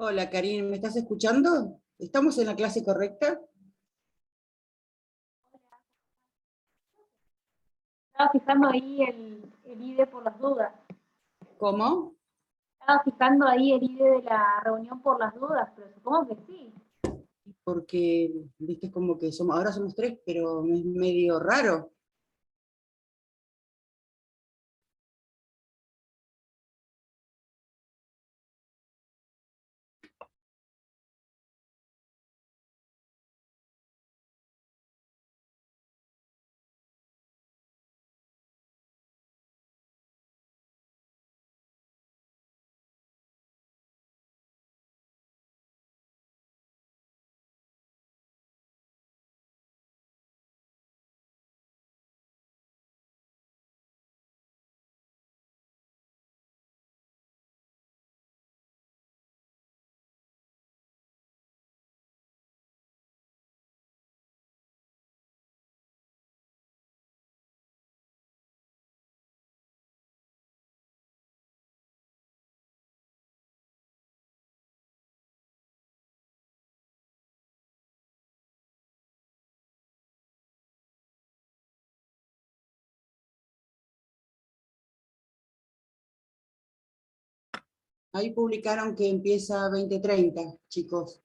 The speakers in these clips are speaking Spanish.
Hola, Karin, ¿me estás escuchando? ¿Estamos en la clase correcta? Estaba fijando ahí el IDE por las dudas. ¿Cómo? Estaba fijando ahí el IDE de la reunión por las dudas, pero supongo que sí. Porque, viste, como que ahora somos tres, pero es medio raro. Ahí publicaron que empieza 20:30, chicos.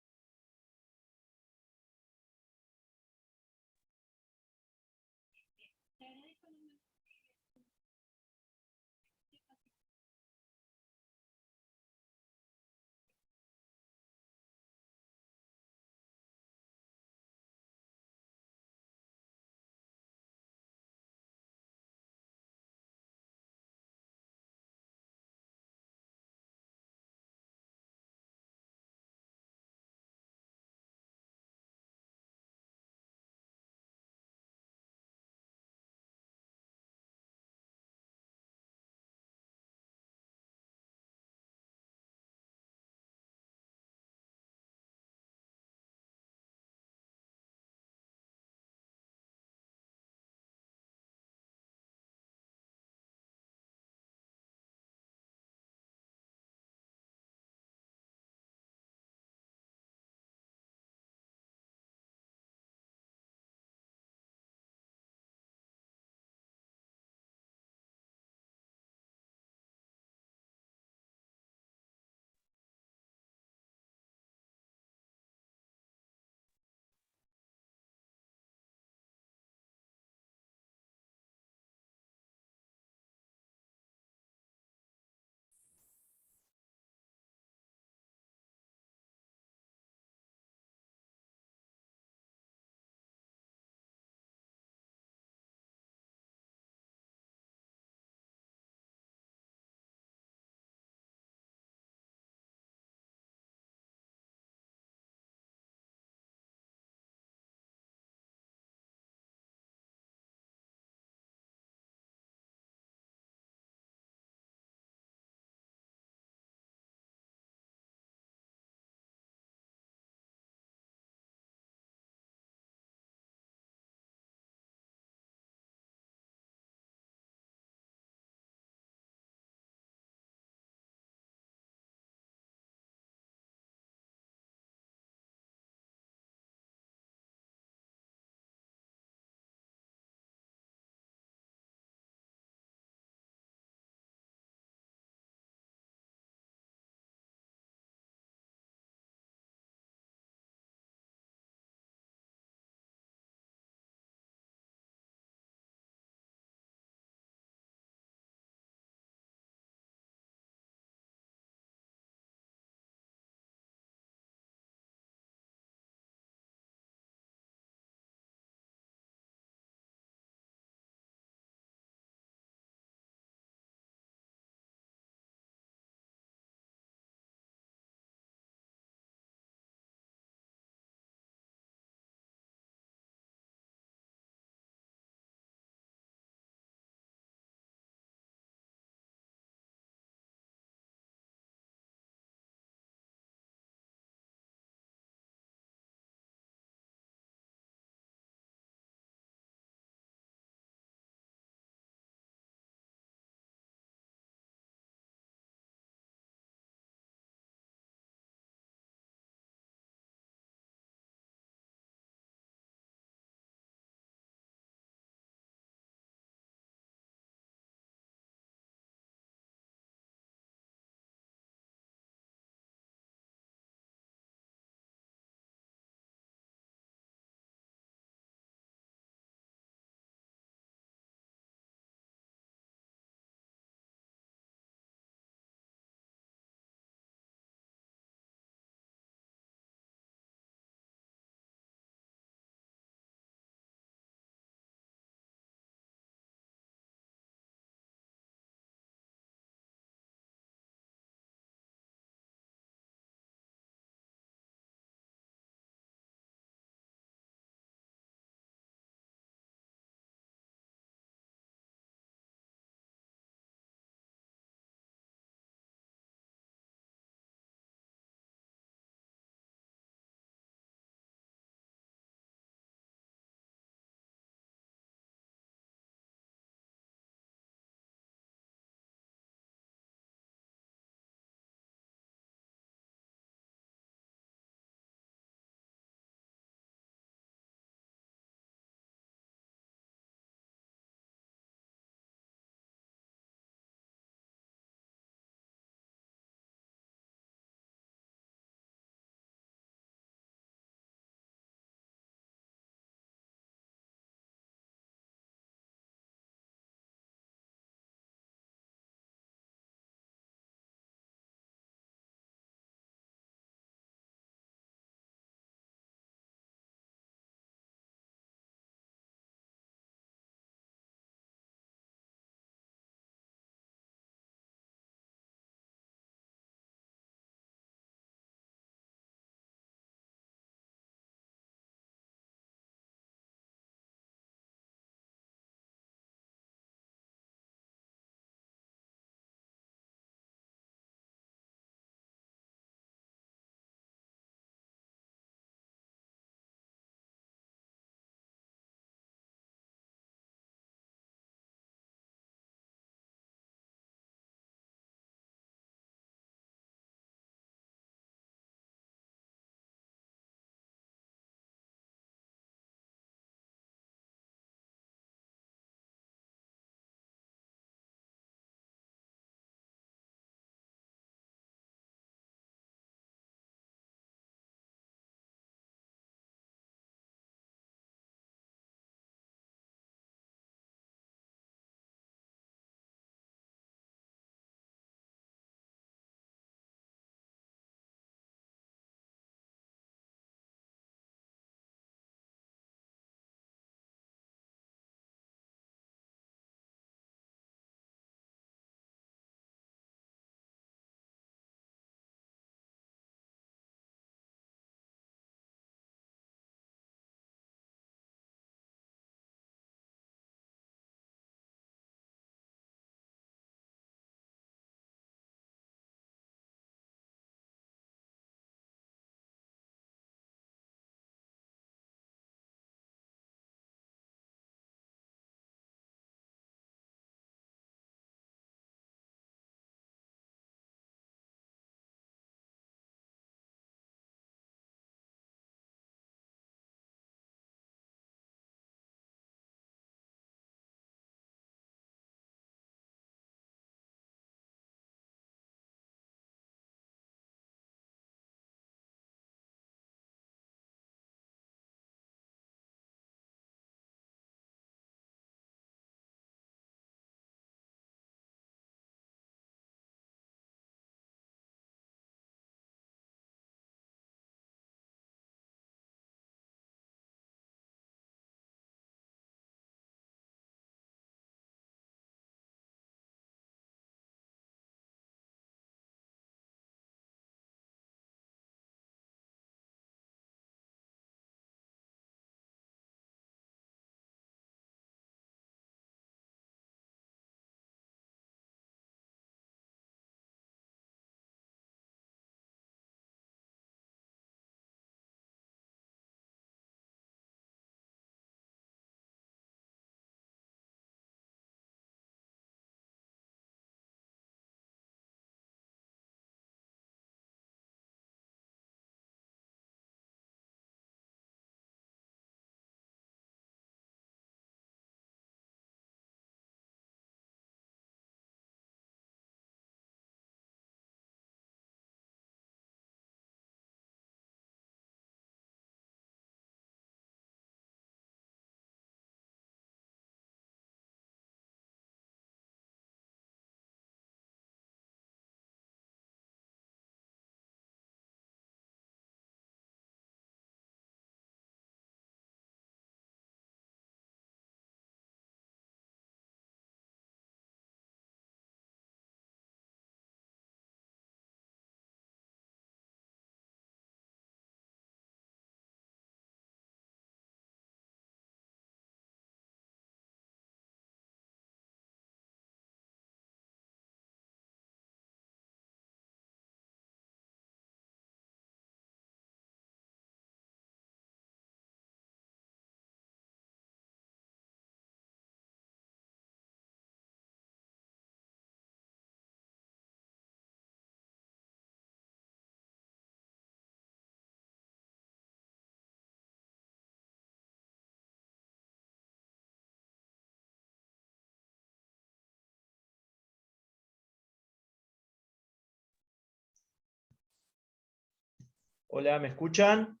Hola, ¿me escuchan?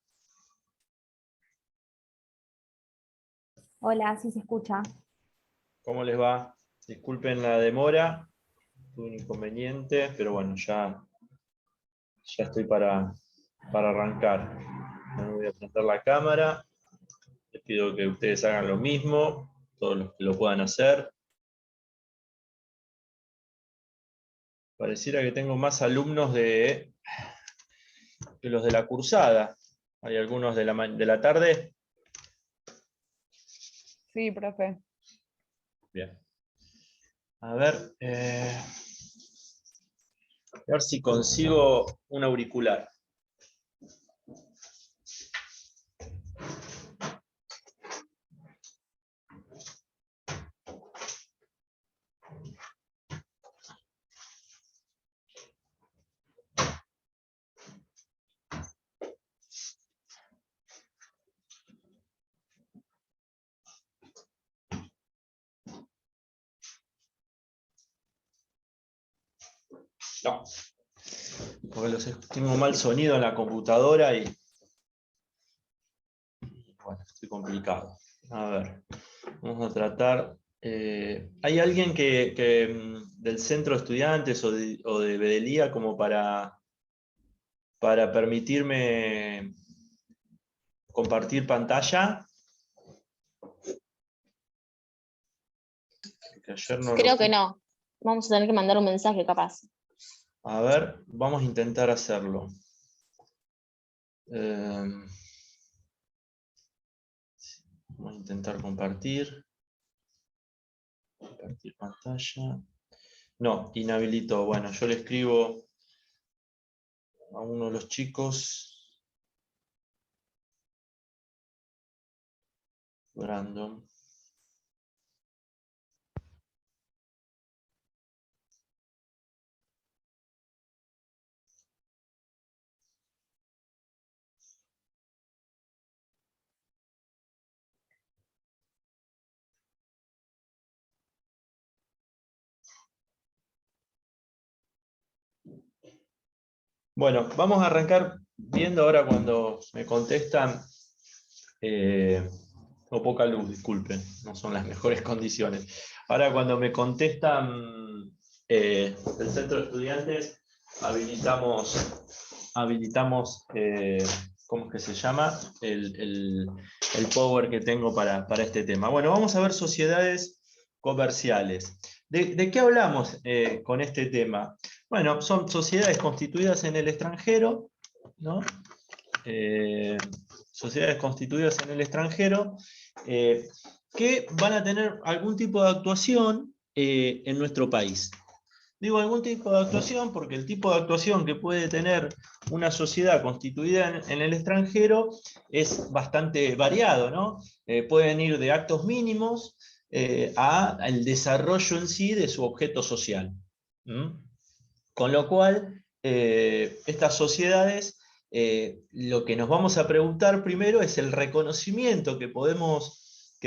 Hola, sí se escucha. ¿Cómo les va? Disculpen la demora, tuve un inconveniente, pero bueno, ya estoy para arrancar. Me voy a prender la cámara, les pido que ustedes hagan lo mismo, todos los que lo puedan hacer. Pareciera que tengo más alumnos que los de la cursada. ¿Hay algunos de la tarde? Sí, profe. Bien. A ver si consigo un auricular. No, porque tengo mal sonido en la computadora y bueno, estoy complicado. A ver, vamos a tratar. ¿Hay alguien del centro de estudiantes o de Bedelía como para permitirme compartir pantalla? Porque ayer no Creo que no. Vamos a tener que mandar un mensaje, capaz. A ver, vamos a intentar hacerlo. Vamos a intentar compartir. Compartir pantalla. No, inhabilitó. Bueno, yo le escribo a uno de los chicos. Brandon. Bueno, vamos a arrancar viendo ahora cuando me contestan, o poca luz, disculpen, no son las mejores condiciones. Ahora cuando me contestan el centro de estudiantes, habilitamos ¿cómo es que se llama? El power que tengo para este tema. Bueno, vamos a ver sociedades comerciales. ¿De qué hablamos con este tema? Bueno, son sociedades constituidas en el extranjero, ¿no? Sociedades constituidas en el extranjero que van a tener algún tipo de actuación en nuestro país. Digo algún tipo de actuación porque el tipo de actuación que puede tener una sociedad constituida en el extranjero es bastante variado, ¿no? Pueden ir de actos mínimos al desarrollo en sí de su objeto social. Con lo cual, estas sociedades, lo que nos vamos a preguntar primero es el reconocimiento que podemos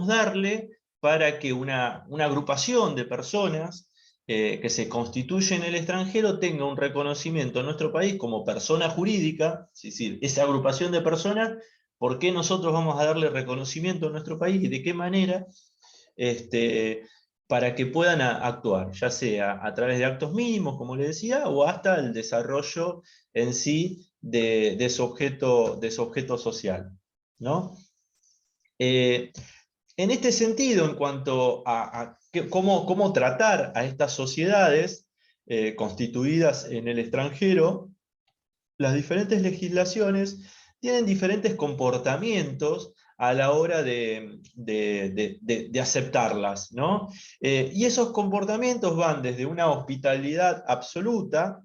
darle para que una agrupación de personas que se constituye en el extranjero tenga un reconocimiento en nuestro país como persona jurídica, es decir, esa agrupación de personas, ¿por qué nosotros vamos a darle reconocimiento en nuestro país y de qué manera? Para que puedan actuar, ya sea a través de actos mínimos, como les decía, o hasta el desarrollo en sí de su objeto social, ¿no? En este sentido, en cuanto a cómo tratar a estas sociedades constituidas en el extranjero, las diferentes legislaciones tienen diferentes comportamientos a la hora de aceptarlas, ¿no? Y esos comportamientos van desde una hospitalidad absoluta,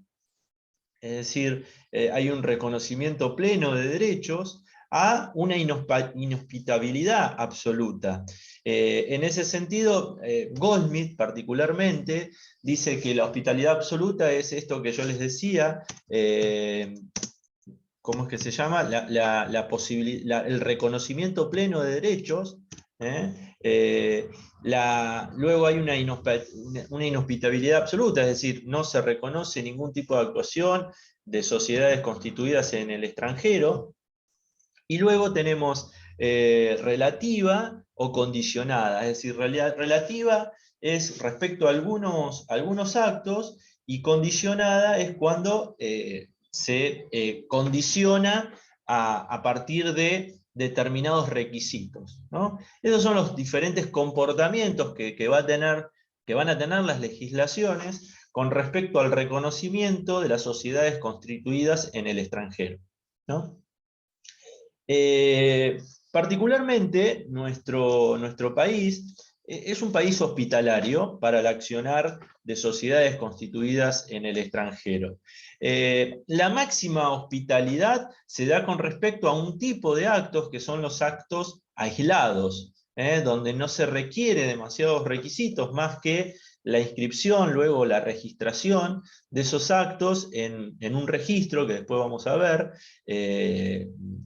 es decir, hay un reconocimiento pleno de derechos, a una inhospitabilidad absoluta. En ese sentido, Goldsmith particularmente dice que la hospitalidad absoluta es esto que yo les decía, ¿cómo es que se llama? El reconocimiento pleno de derechos, Luego hay una inhospitabilidad absoluta, es decir, no se reconoce ningún tipo de actuación de sociedades constituidas en el extranjero. Y luego tenemos relativa o condicionada, es decir, relativa es respecto a algunos actos, y condicionada es cuando se condiciona a partir de determinados requisitos, ¿no? Esos son los diferentes comportamientos que van a tener las legislaciones con respecto al reconocimiento de las sociedades constituidas en el extranjero, ¿no? Particularmente nuestro país es un país hospitalario para el accionar de sociedades constituidas en el extranjero. La máxima hospitalidad se da con respecto a un tipo de actos que son los actos aislados, donde no se requiere demasiados requisitos más que la inscripción, luego la registración de esos actos en un registro que después vamos a ver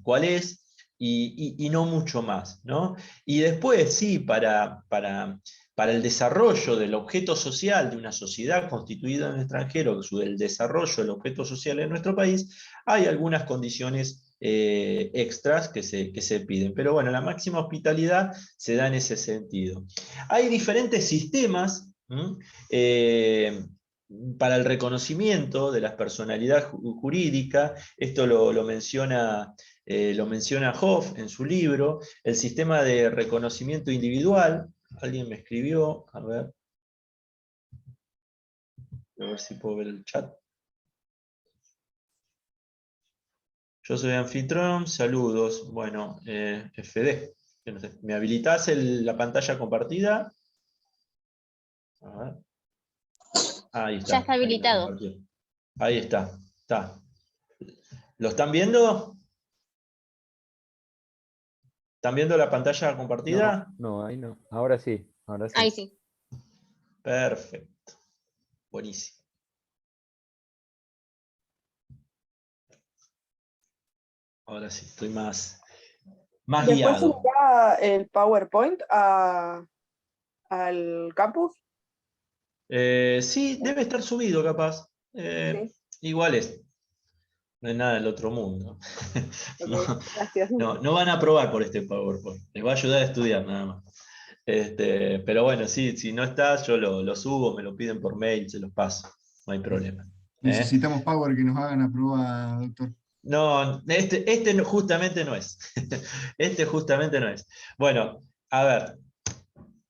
cuál es, y no mucho más, ¿no? Y después, sí, para el desarrollo del objeto social de una sociedad constituida en el extranjero, el desarrollo del objeto social en nuestro país, hay algunas condiciones extras que se piden. Pero bueno, la máxima hospitalidad se da en ese sentido. Hay diferentes sistemas para el reconocimiento de la personalidad jurídica. Esto lo menciona Hoff en su libro, el sistema de reconocimiento individual. Alguien me escribió, a ver si puedo ver el chat. Yo soy anfitrión, saludos. Bueno, FD, no sé, ¿me habilitás la pantalla compartida? A ver. Ahí está. Ya está habilitado. Ahí está. ¿Lo están viendo? ¿Están viendo la pantalla compartida? No, ahí no. Ahora sí. Ahí sí. Perfecto. Buenísimo. Ahora sí, estoy más ¿Después guiado. subirá el PowerPoint al campus? Sí, debe estar subido capaz. Sí. Igual no es nada del otro mundo. Ok, gracias. No van a probar por este PowerPoint. Les va a ayudar a estudiar nada más. Pero bueno, sí, si no está, yo lo subo, me lo piden por mail, se los paso. No hay problema. Necesitamos Power que nos hagan la prueba, doctor. No, este justamente no es. Este justamente no es. Bueno, a ver.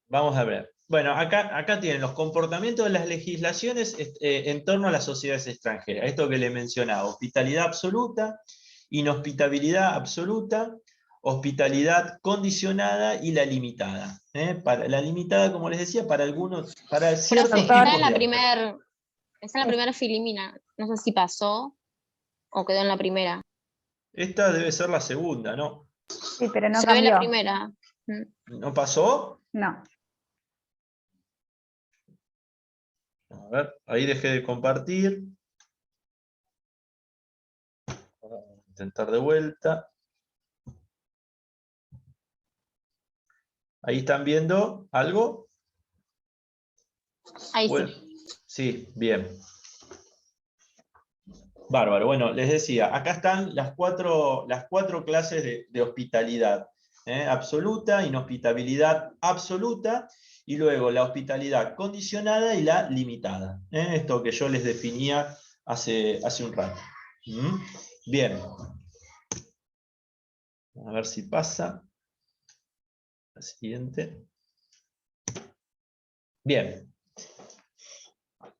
Vamos a ver. Bueno, acá tienen los comportamientos de las legislaciones en torno a las sociedades extranjeras. Esto que le mencionaba, hospitalidad absoluta, inhospitabilidad absoluta, hospitalidad condicionada y la limitada. La limitada, como les decía, para ciertos Profe, tipos está en la de primera filimina. No sé si pasó o quedó en la primera. Esta debe ser la segunda, ¿no? Sí, pero no Se ve la cambió. primera. ¿No pasó? No. A ver, ahí dejé de compartir. Vamos a intentar de vuelta. ¿Ahí están viendo algo? Ahí Bueno, sí. sí, bien. Bárbaro. Bueno, les decía, acá están las cuatro clases de hospitalidad. Absoluta, inhospitabilidad absoluta, y luego la hospitalidad condicionada y la limitada. Esto que yo les definía hace un rato. Bien. A ver si pasa. La siguiente. Bien.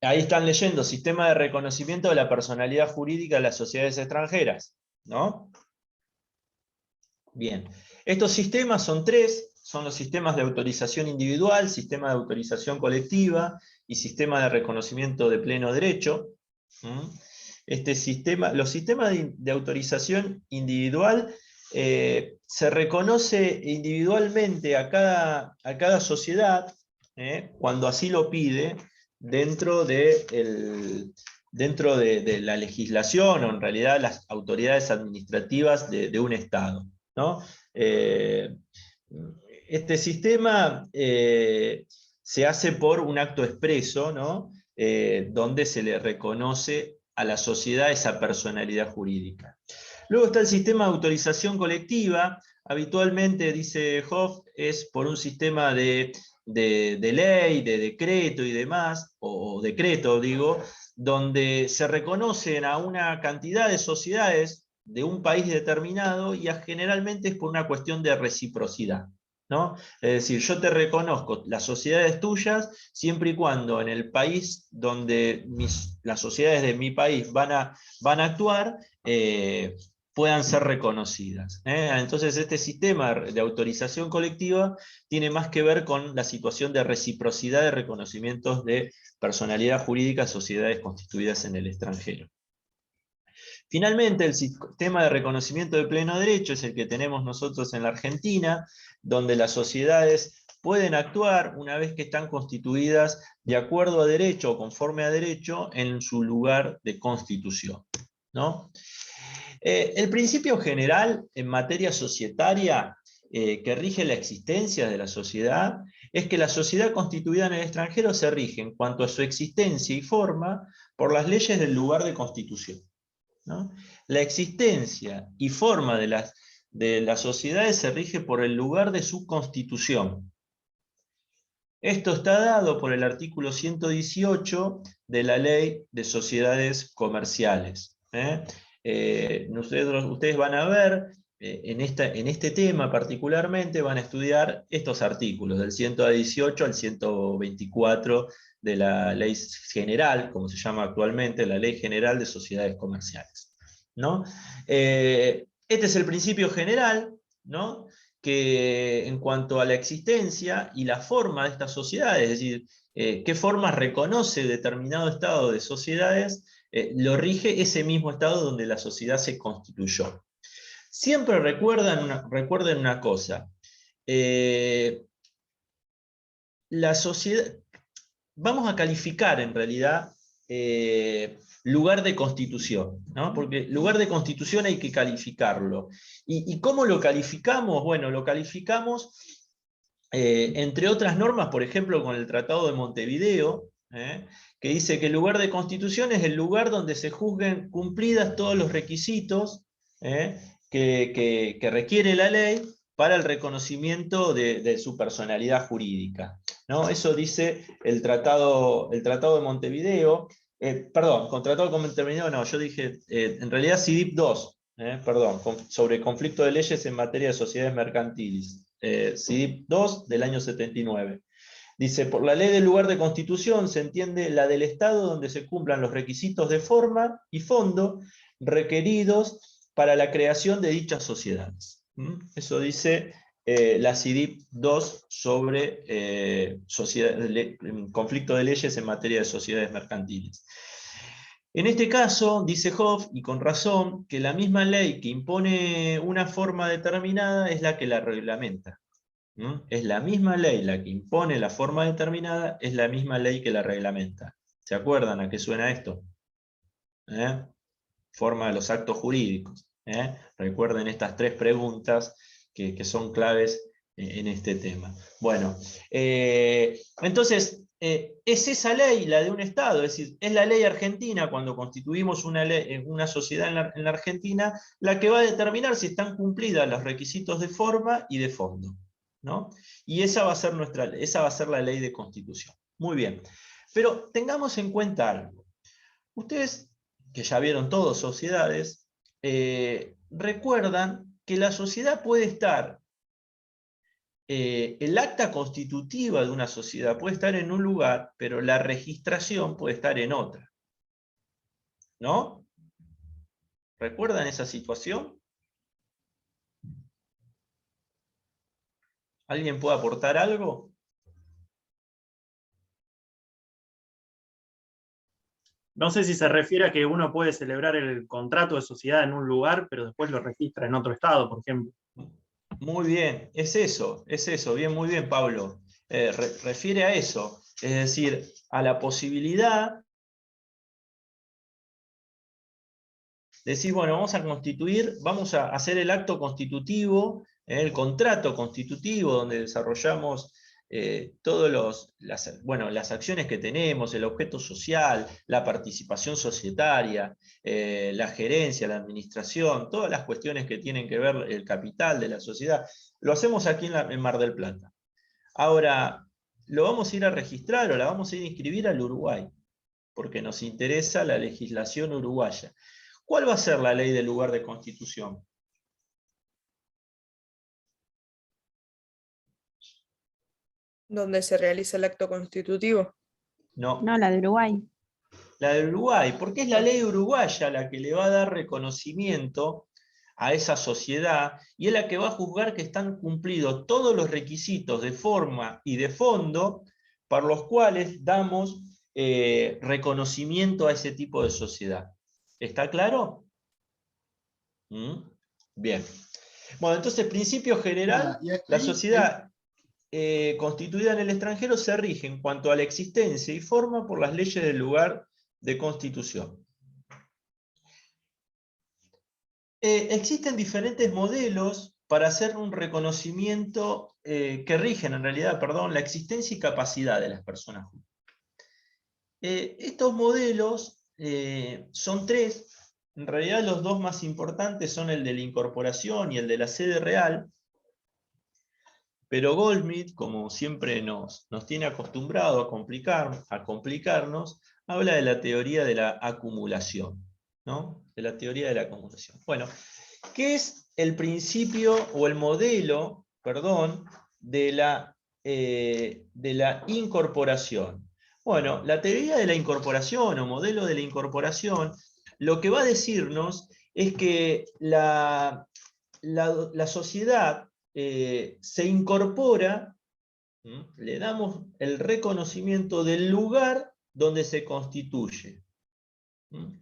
Ahí están leyendo sistema de reconocimiento de la personalidad jurídica de las sociedades extranjeras, ¿no? Bien. Estos sistemas son tres, son los sistemas de autorización individual, sistema de autorización colectiva y sistema de reconocimiento de pleno derecho. Los sistemas de autorización individual se reconoce individualmente a cada sociedad, cuando así lo pide, dentro de la legislación, o en realidad las autoridades administrativas de un Estado, ¿no? este sistema se hace por un acto expreso, ¿no? Donde se le reconoce a la sociedad esa personalidad jurídica. Luego está el sistema de autorización colectiva. Habitualmente, dice Hoff, es por un sistema de ley, de decreto y demás, o decreto, digo, donde se reconocen a una cantidad de sociedades de un país determinado y generalmente es por una cuestión de reciprocidad, ¿no? Es decir, yo te reconozco las sociedades tuyas siempre y cuando en el país donde las sociedades de mi país van a actuar, puedan ser reconocidas. Entonces este sistema de autorización colectiva tiene más que ver con la situación de reciprocidad de reconocimientos de personalidad jurídica a sociedades constituidas en el extranjero. Finalmente, el sistema de reconocimiento de pleno derecho es el que tenemos nosotros en la Argentina, donde las sociedades pueden actuar una vez que están constituidas de acuerdo a derecho o conforme a derecho en su lugar de constitución, ¿no? El principio general en materia societaria que rige la existencia de la sociedad es que la sociedad constituida en el extranjero se rige en cuanto a su existencia y forma por las leyes del lugar de constitución, ¿no? La existencia y forma de las sociedades se rige por el lugar de su constitución. Esto está dado por el artículo 118 de la Ley de Sociedades Comerciales. Ustedes van a ver, en este tema particularmente, van a estudiar estos artículos, del 118 al 124 de la Ley General, como se llama actualmente, la Ley General de Sociedades Comerciales, ¿no? Este es el principio general, ¿no? Que en cuanto a la existencia y la forma de estas sociedades, es decir, qué formas reconoce determinado estado de sociedades, lo rige ese mismo estado donde la sociedad se constituyó. Siempre recuerden una cosa, la sociedad, vamos a calificar en realidad lugar de constitución, ¿no? Porque lugar de constitución hay que calificarlo. ¿Y cómo lo calificamos? Bueno, lo calificamos entre otras normas, por ejemplo, con el Tratado de Montevideo, que dice que el lugar de constitución es el lugar donde se juzguen cumplidas todos los requisitos que requiere la ley para el reconocimiento de su personalidad jurídica, ¿no? Eso dice el Tratado de Montevideo. Perdón, con Tratado de Montevideo no, yo dije, en realidad CIDIP 2, perdón, sobre conflicto de leyes en materia de sociedades mercantiles. CIDIP 2 del año 79. Dice, por la ley del lugar de constitución se entiende la del Estado donde se cumplan los requisitos de forma y fondo requeridos para la creación de dichas sociedades. Eso dice la CIDIP 2 sobre conflicto de leyes en materia de sociedades mercantiles. En este caso, dice Hoff, y con razón, que la misma ley que impone una forma determinada es la que la reglamenta. Es la misma ley la que impone la forma determinada, es la misma ley que la reglamenta. ¿Se acuerdan a qué suena esto? Forma de los actos jurídicos. Recuerden estas tres preguntas que son claves en este tema. Bueno, entonces, es esa ley, la de un Estado, es decir, es la ley argentina, cuando constituimos una sociedad en la Argentina, la que va a determinar si están cumplidas los requisitos de forma y de fondo, ¿no? Y esa va a ser la ley de constitución. Muy bien. Pero tengamos en cuenta algo. Ustedes, que ya vieron todos sociedades, recuerdan que la sociedad puede estar, el acta constitutiva de una sociedad puede estar en un lugar, pero la registración puede estar en otra. ¿No? ¿Recuerdan esa situación? ¿Alguien puede aportar algo? No sé si se refiere a que uno puede celebrar el contrato de sociedad en un lugar, pero después lo registra en otro estado, por ejemplo. Muy bien, es eso, bien, muy bien, Pablo. Refiere a eso, es decir, a la posibilidad de decir, bueno, vamos a hacer el acto constitutivo El contrato constitutivo donde desarrollamos todas las acciones que tenemos, el objeto social, la participación societaria, la gerencia, la administración, todas las cuestiones que tienen que ver el capital de la sociedad, lo hacemos aquí en Mar del Plata. Ahora, lo vamos a ir a registrar o la vamos a ir a inscribir al Uruguay, porque nos interesa la legislación uruguaya. ¿Cuál va a ser la ley del lugar de constitución? Donde se realiza el acto constitutivo. No, No, la de Uruguay. la de Uruguay, porque es la ley uruguaya la que le va a dar reconocimiento a esa sociedad y es la que va a juzgar que están cumplidos todos los requisitos de forma y de fondo para los cuales damos reconocimiento a ese tipo de sociedad. ¿Está claro? Bien. Bueno, entonces, principio general, la sociedad constituida en el extranjero se rige en cuanto a la existencia y forma por las leyes del lugar de constitución. Existen diferentes modelos para hacer un reconocimiento que rigen, en realidad, la existencia y capacidad de las personas jurídicas. Estos modelos son tres. En realidad los dos más importantes son el de la incorporación y el de la sede real, pero Goldsmith, como siempre nos tiene acostumbrado a complicarnos, habla de la teoría de la acumulación, ¿no? De la teoría de la acumulación. Bueno, ¿qué es el principio o el modelo, de la incorporación? Bueno, la teoría de la incorporación o modelo de la incorporación lo que va a decirnos es que la sociedad se incorpora, le damos el reconocimiento del lugar donde se constituye.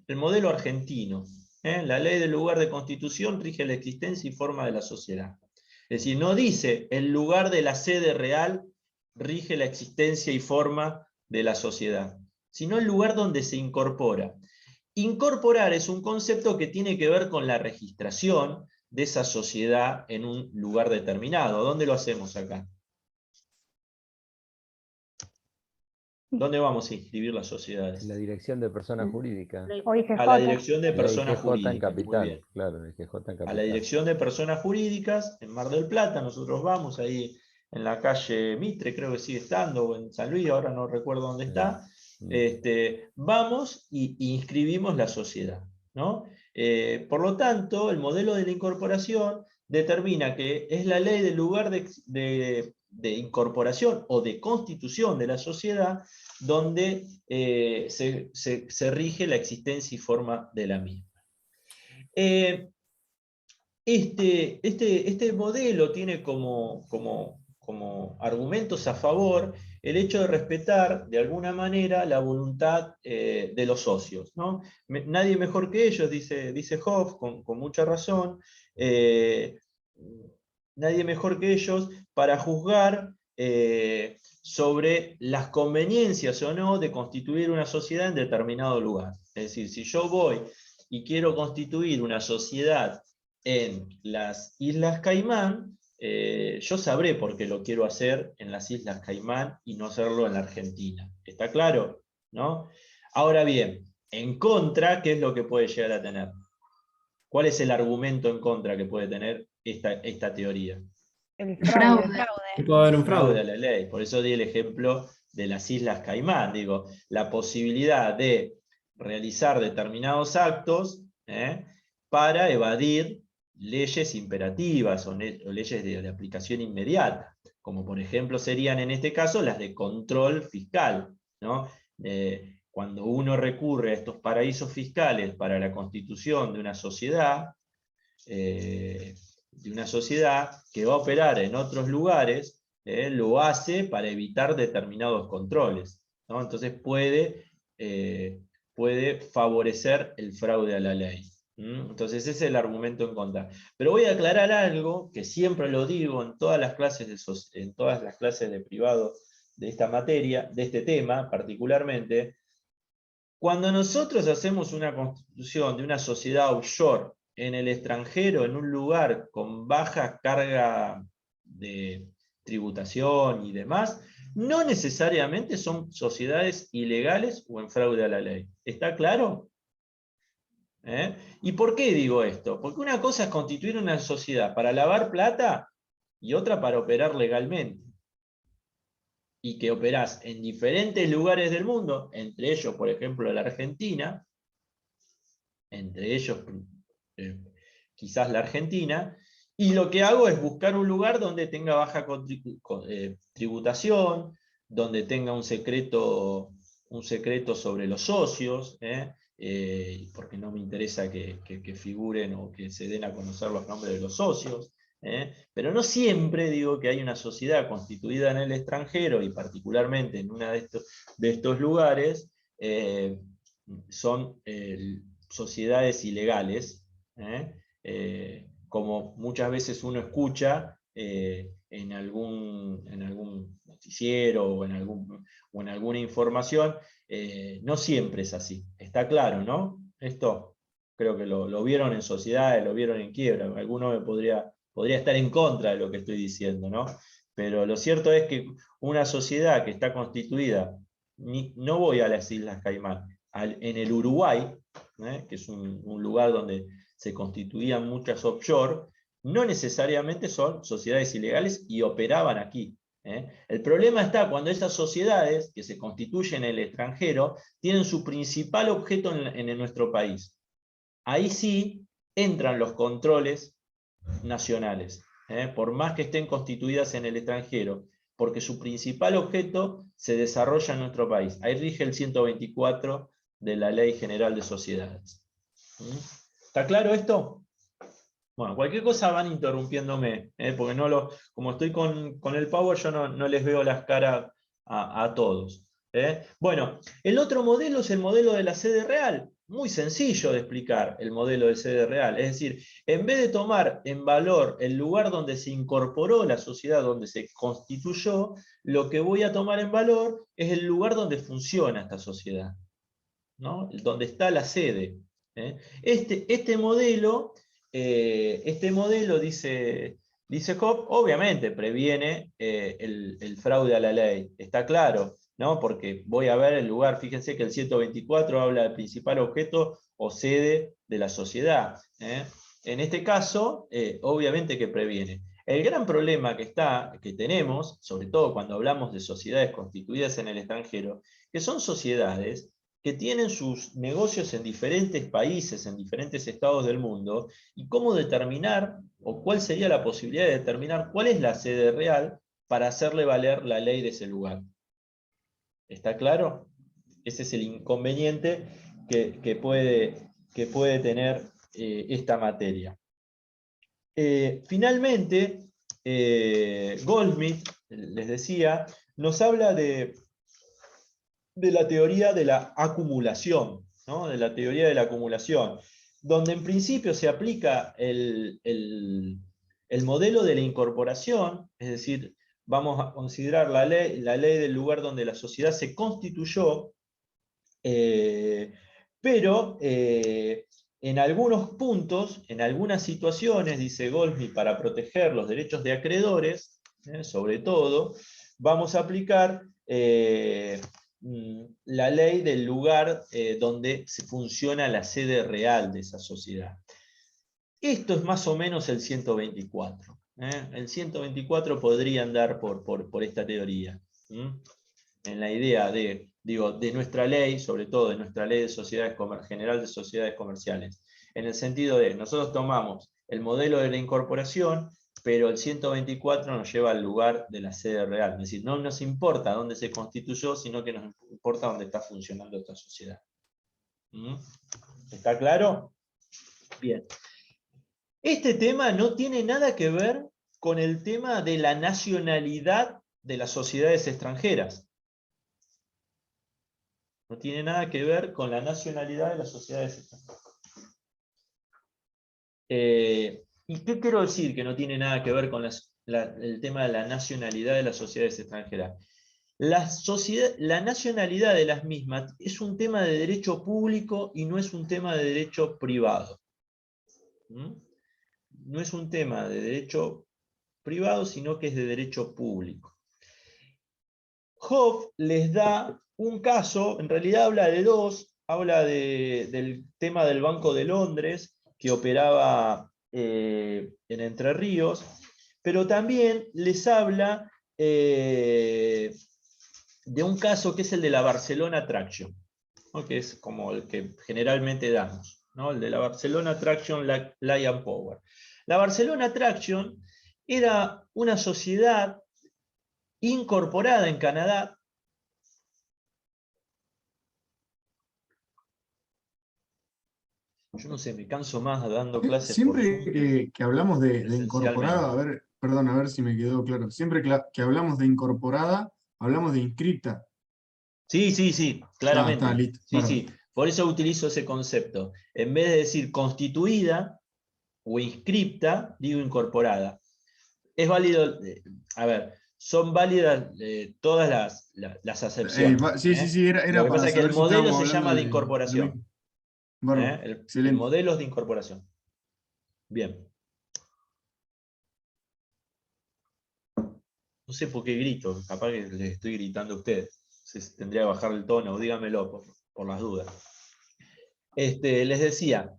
El modelo argentino. La ley del lugar de constitución rige la existencia y forma de la sociedad. Es decir, no dice el lugar de la sede real rige la existencia y forma de la sociedad, sino el lugar donde se incorpora. Incorporar es un concepto que tiene que ver con la registración de esa sociedad en un lugar determinado. ¿Dónde lo hacemos acá? ¿Dónde vamos a inscribir las sociedades? La dirección de personas jurídicas. O IGJ. A la dirección de La personas IGJ en jurídicas. Muy capital, bien. claro, la IGJ en capital. A la dirección de personas jurídicas, en Mar del Plata, nosotros vamos ahí en la calle Mitre, creo que sigue estando, o en San Luis, ahora no recuerdo dónde está. Vamos y inscribimos la sociedad, ¿no? Por lo tanto, el modelo de la incorporación determina que es la ley del lugar de incorporación o de constitución de la sociedad donde se rige la existencia y forma de la misma. Este modelo tiene como argumentos a favor el hecho de respetar de alguna manera la voluntad de los socios, ¿no? Nadie mejor que ellos, dice Hoff, con mucha razón, nadie mejor que ellos para juzgar sobre las conveniencias o no de constituir una sociedad en determinado lugar. Es decir, si yo voy y quiero constituir una sociedad en las Islas Caimán, yo sabré por qué lo quiero hacer en las Islas Caimán y no hacerlo en la Argentina. ¿Está claro? ¿No? Ahora bien, en contra, ¿qué es lo que puede llegar a tener? ¿Cuál es el argumento en contra que puede tener esta teoría? El fraude. Puede haber un Fraude a fraude. la ley. Por eso di el ejemplo de las Islas Caimán. Digo, la posibilidad de realizar determinados actos para evadir leyes imperativas o leyes de aplicación inmediata, como por ejemplo serían en este caso las de control fiscal, ¿no? Cuando uno recurre a estos paraísos fiscales para la constitución de una sociedad que va a operar en otros lugares, lo hace para evitar determinados controles, ¿no? Entonces puede favorecer el fraude a la ley. Entonces ese es el argumento en contra. Pero voy a aclarar algo que siempre lo digo en todas las clases de privado de esta materia, de este tema particularmente. Cuando nosotros hacemos una constitución de una sociedad offshore en el extranjero, en un lugar con baja carga de tributación y demás, no necesariamente son sociedades ilegales o en fraude a la ley. ¿Está claro? ¿Y por qué digo esto? Porque una cosa es constituir una sociedad para lavar plata y otra para operar legalmente. Y que operás en diferentes lugares del mundo, entre ellos, por ejemplo, la Argentina, entre ellos quizás la Argentina, y lo que hago es buscar un lugar donde tenga baja tributación, donde tenga un secreto sobre los socios, porque no me interesa que figuren o que se den a conocer los nombres de los socios, pero no siempre digo que hay una sociedad constituida en el extranjero, y particularmente en uno de estos lugares, son sociedades ilegales, como muchas veces uno escucha en algún noticiero o en alguna información. No siempre es así, está claro, ¿no? Esto creo que lo vieron en sociedades, lo vieron en quiebra. Alguno podría estar en contra de lo que estoy diciendo, ¿no? Pero lo cierto es que una sociedad que está constituida, no voy a las Islas Caimán, en el Uruguay, que es un lugar donde se constituían muchas offshore, no necesariamente son sociedades ilegales y operaban aquí. El problema está cuando esas sociedades que se constituyen en el extranjero tienen su principal objeto en nuestro país. Ahí sí entran los controles nacionales, por más que estén constituidas en el extranjero, porque su principal objeto se desarrolla en nuestro país. Ahí rige el 124 de la Ley General de Sociedades. ¿Está claro esto? Bueno, cualquier cosa van interrumpiéndome, porque como estoy con el Power, yo no les veo las caras a todos. Bueno, el otro modelo es el modelo de la sede real. Muy sencillo de explicar el modelo de sede real. Es decir, en vez de tomar en valor el lugar donde se incorporó la sociedad, donde se constituyó, lo que voy a tomar en valor es el lugar donde funciona esta sociedad, ¿no? Donde está la sede. Este modelo, dice Hobbes, obviamente previene el fraude a la ley, está claro, ¿no? Porque voy a ver el lugar, fíjense que el 124 habla del principal objeto o sede de la sociedad. En este caso, obviamente que previene. El gran problema que tenemos, sobre todo cuando hablamos de sociedades constituidas en el extranjero, que son sociedades que tienen sus negocios en diferentes países, en diferentes estados del mundo, y cómo determinar, o cuál sería la posibilidad de determinar cuál es la sede real para hacerle valer la ley de ese lugar. ¿Está claro? Ese es el inconveniente que puede tener esta materia. Finalmente, Goldsmith, les decía, nos habla de la teoría de la acumulación, ¿no? De la teoría de la acumulación, donde en principio se aplica el modelo de la incorporación, es decir, vamos a considerar la ley del lugar donde la sociedad se constituyó, pero en algunos puntos, en algunas situaciones, dice Goldsmith, para proteger los derechos de acreedores, sobre todo, vamos a aplicar la ley del lugar donde se funciona la sede real de esa sociedad. Esto es más o menos el 124. El 124 podría andar por esta teoría. En la idea de nuestra ley, sobre todo de nuestra ley de sociedades general de sociedades comerciales. En el sentido de, nosotros tomamos el modelo de la incorporación, pero el 124 nos lleva al lugar de la sede real. Es decir, no nos importa dónde se constituyó, sino que nos importa dónde está funcionando esta sociedad. ¿Está claro? Bien. Este tema no tiene nada que ver con el tema de la nacionalidad de las sociedades extranjeras. No tiene nada que ver con la nacionalidad de las sociedades extranjeras. ¿Y qué quiero decir que no tiene nada que ver con el tema de la nacionalidad de las sociedades extranjeras? La nacionalidad de las mismas es un tema de derecho público y no es un tema de derecho privado. ¿Mm? No es un tema de derecho privado, sino que es de derecho público. Hobbes les da un caso, en realidad habla de dos, habla del tema del Banco de Londres, que operaba en Entre Ríos, pero también les habla de un caso que es el de la Barcelona Traction, ¿no? Que es como el que generalmente damos, ¿no? El de la Barcelona Traction Lion Power. La Barcelona Traction era una sociedad incorporada en Canadá. Yo no sé, me canso más dando clases por Siempre Zoom que hablamos de presencialmente. incorporada, a ver, perdón, a ver si me quedó claro. Siempre que hablamos de incorporada, hablamos de inscripta. Sí, claramente. Está, listo. Sí, Bárbaro. sí. Por eso utilizo ese concepto. En vez de decir constituida o inscripta, digo incorporada. Es válido, a ver, son válidas todas las acepciones. Sí, Lo era que para pasa es que el saber si modelo estábamos se hablando llama de de lo incorporación. mismo. Bárbaro, El excelente. modelo es de incorporación. Bien. No sé por qué grito, capaz que les estoy gritando a ustedes. Tendría que bajar el tono, dígamelo por las dudas. Les decía,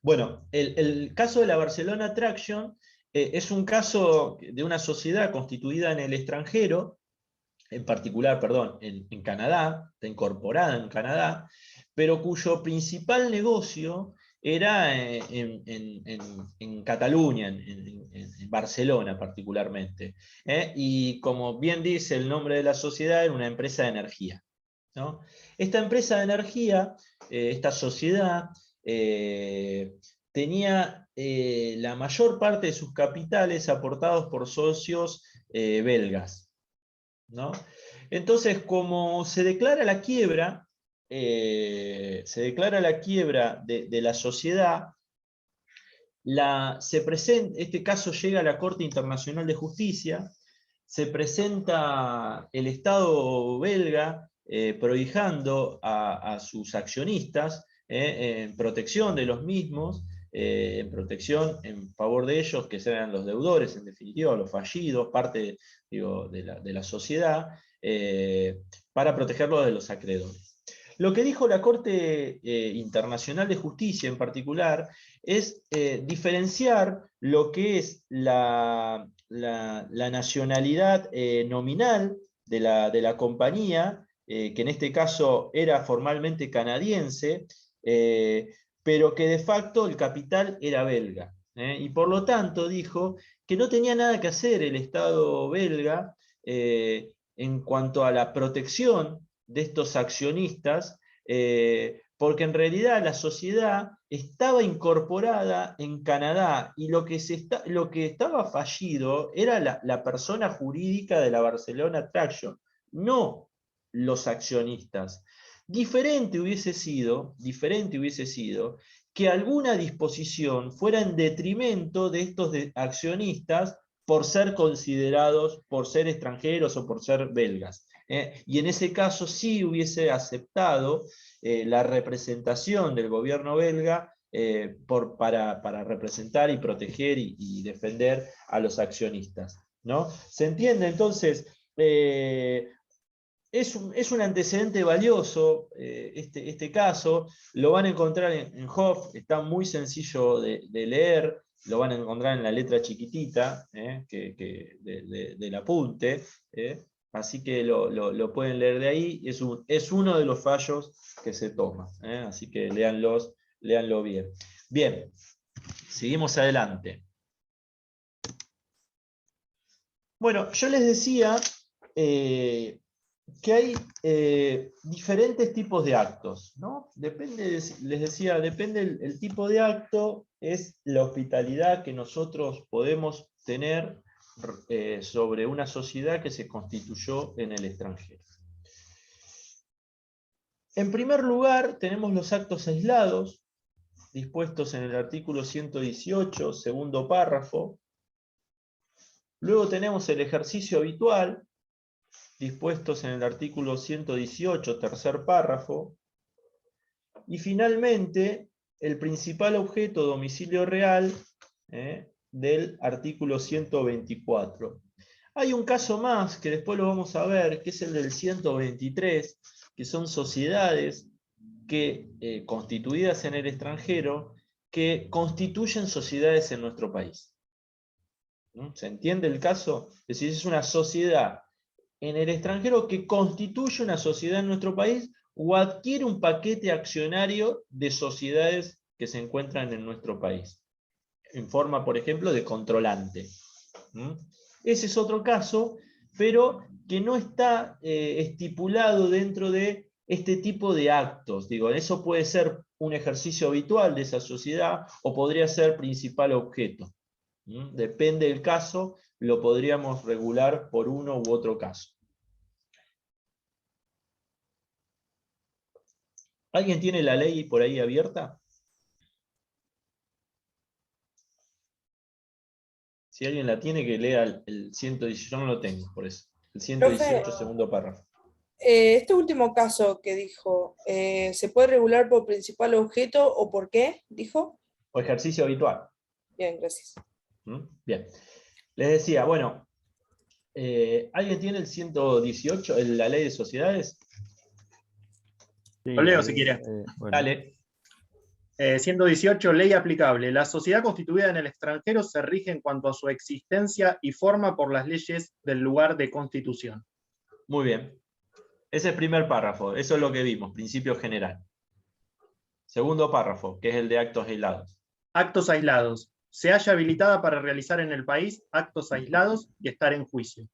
bueno, el caso de la Barcelona Traction es un caso de una sociedad constituida en el extranjero, en particular, perdón, en Canadá, está incorporada en Canadá, pero cuyo principal negocio era en Cataluña, en Barcelona particularmente. Y como bien dice el nombre de la sociedad, era una empresa de energía, ¿no? Esta empresa de energía, esta sociedad, tenía la mayor parte de sus capitales aportados por socios belgas, ¿no? Entonces, como se declara la quiebra, de la sociedad, este caso llega a la Corte Internacional de Justicia, se presenta el Estado belga prohijando a sus accionistas en protección de los mismos, en protección en favor de ellos, que sean los deudores, en definitiva, los fallidos, parte, digo, de la sociedad, para protegerlos de los acreedores. Lo que dijo la Corte Internacional de Justicia en particular es diferenciar lo que es la nacionalidad nominal de la compañía, que en este caso era formalmente canadiense, pero que de facto el capital era belga. Y por lo tanto dijo que no tenía nada que hacer el Estado belga en cuanto a la protección de estos accionistas, porque en realidad la sociedad estaba incorporada en Canadá y lo que estaba fallido era la persona jurídica de la Barcelona Traction, no los accionistas. Diferente hubiese sido que alguna disposición fuera en detrimento de estos accionistas por ser considerados, por ser extranjeros o por ser belgas. Y en ese caso sí hubiese aceptado la representación del gobierno belga para representar y proteger y defender a los accionistas, ¿no? ¿Se entiende? Entonces, es un antecedente valioso este caso, lo van a encontrar en Hobbes, está muy sencillo de leer, lo van a encontrar en la letra chiquitita del apunte, así que lo pueden leer de ahí, es uno de los fallos que se toma, así que léanlo bien. Bien, seguimos adelante. Bueno, yo les decía que hay diferentes tipos de actos, ¿no? Les decía, depende el tipo de acto, es la hospitalidad que nosotros podemos tener sobre una sociedad que se constituyó en el extranjero. En primer lugar, tenemos los actos aislados, dispuestos en el artículo 118, segundo párrafo. Luego tenemos el ejercicio habitual, dispuestos en el artículo 118, tercer párrafo. Y finalmente, el principal objeto, domicilio real, del artículo 124. Hay un caso más, que después lo vamos a ver, que es el del 123, que son sociedades que, constituidas en el extranjero, que constituyen sociedades en nuestro país. ¿Mm? ¿Se entiende el caso? Es decir, es una sociedad en el extranjero que constituye una sociedad en nuestro país o adquiere un paquete accionario de sociedades que se encuentran en nuestro país, en forma, por ejemplo, de controlante. ¿Mm? Ese es otro caso, pero que no está estipulado dentro de este tipo de actos. Digo, eso puede ser un ejercicio habitual de esa sociedad o podría ser principal objeto. ¿Mm? Depende del caso, lo podríamos regular por uno u otro caso. ¿Alguien tiene la ley por ahí abierta? Si alguien la tiene, que lea el 118, yo no lo tengo, por eso. El 118, Profe, segundo párrafo. este último caso que dijo, ¿se puede regular por principal objeto o por qué? ¿Dijo? O ejercicio habitual. Bien, gracias. ¿Mm? Bien. Les decía, bueno, ¿alguien tiene el 118, la ley de sociedades? Sí, Lo leo si quiere. bueno. Dale. 118, ley aplicable. La sociedad constituida en el extranjero se rige en cuanto a su existencia y forma por las leyes del lugar de constitución. Muy bien. Ese es el primer párrafo, eso es lo que vimos, principio general. Segundo párrafo, que es el de actos aislados. Actos aislados. Se halla habilitada para realizar en el país actos aislados y estar en juicio.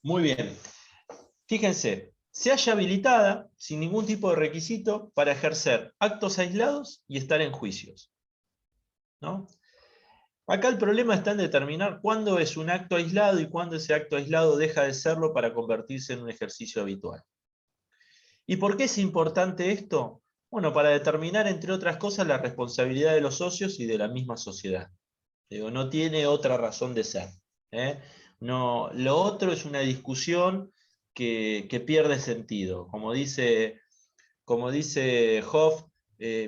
Muy bien. Fíjense, se halla habilitada sin ningún tipo de requisito para ejercer actos aislados y estar en juicios. ¿No? Acá el problema está en determinar cuándo es un acto aislado y cuándo ese acto aislado deja de serlo para convertirse en un ejercicio habitual. ¿Y por qué es importante esto? Bueno, para determinar, entre otras cosas, la responsabilidad de los socios y de la misma sociedad. Digo, no tiene otra razón de ser. No, lo otro es una discusión que pierde sentido. Como dice Hoff,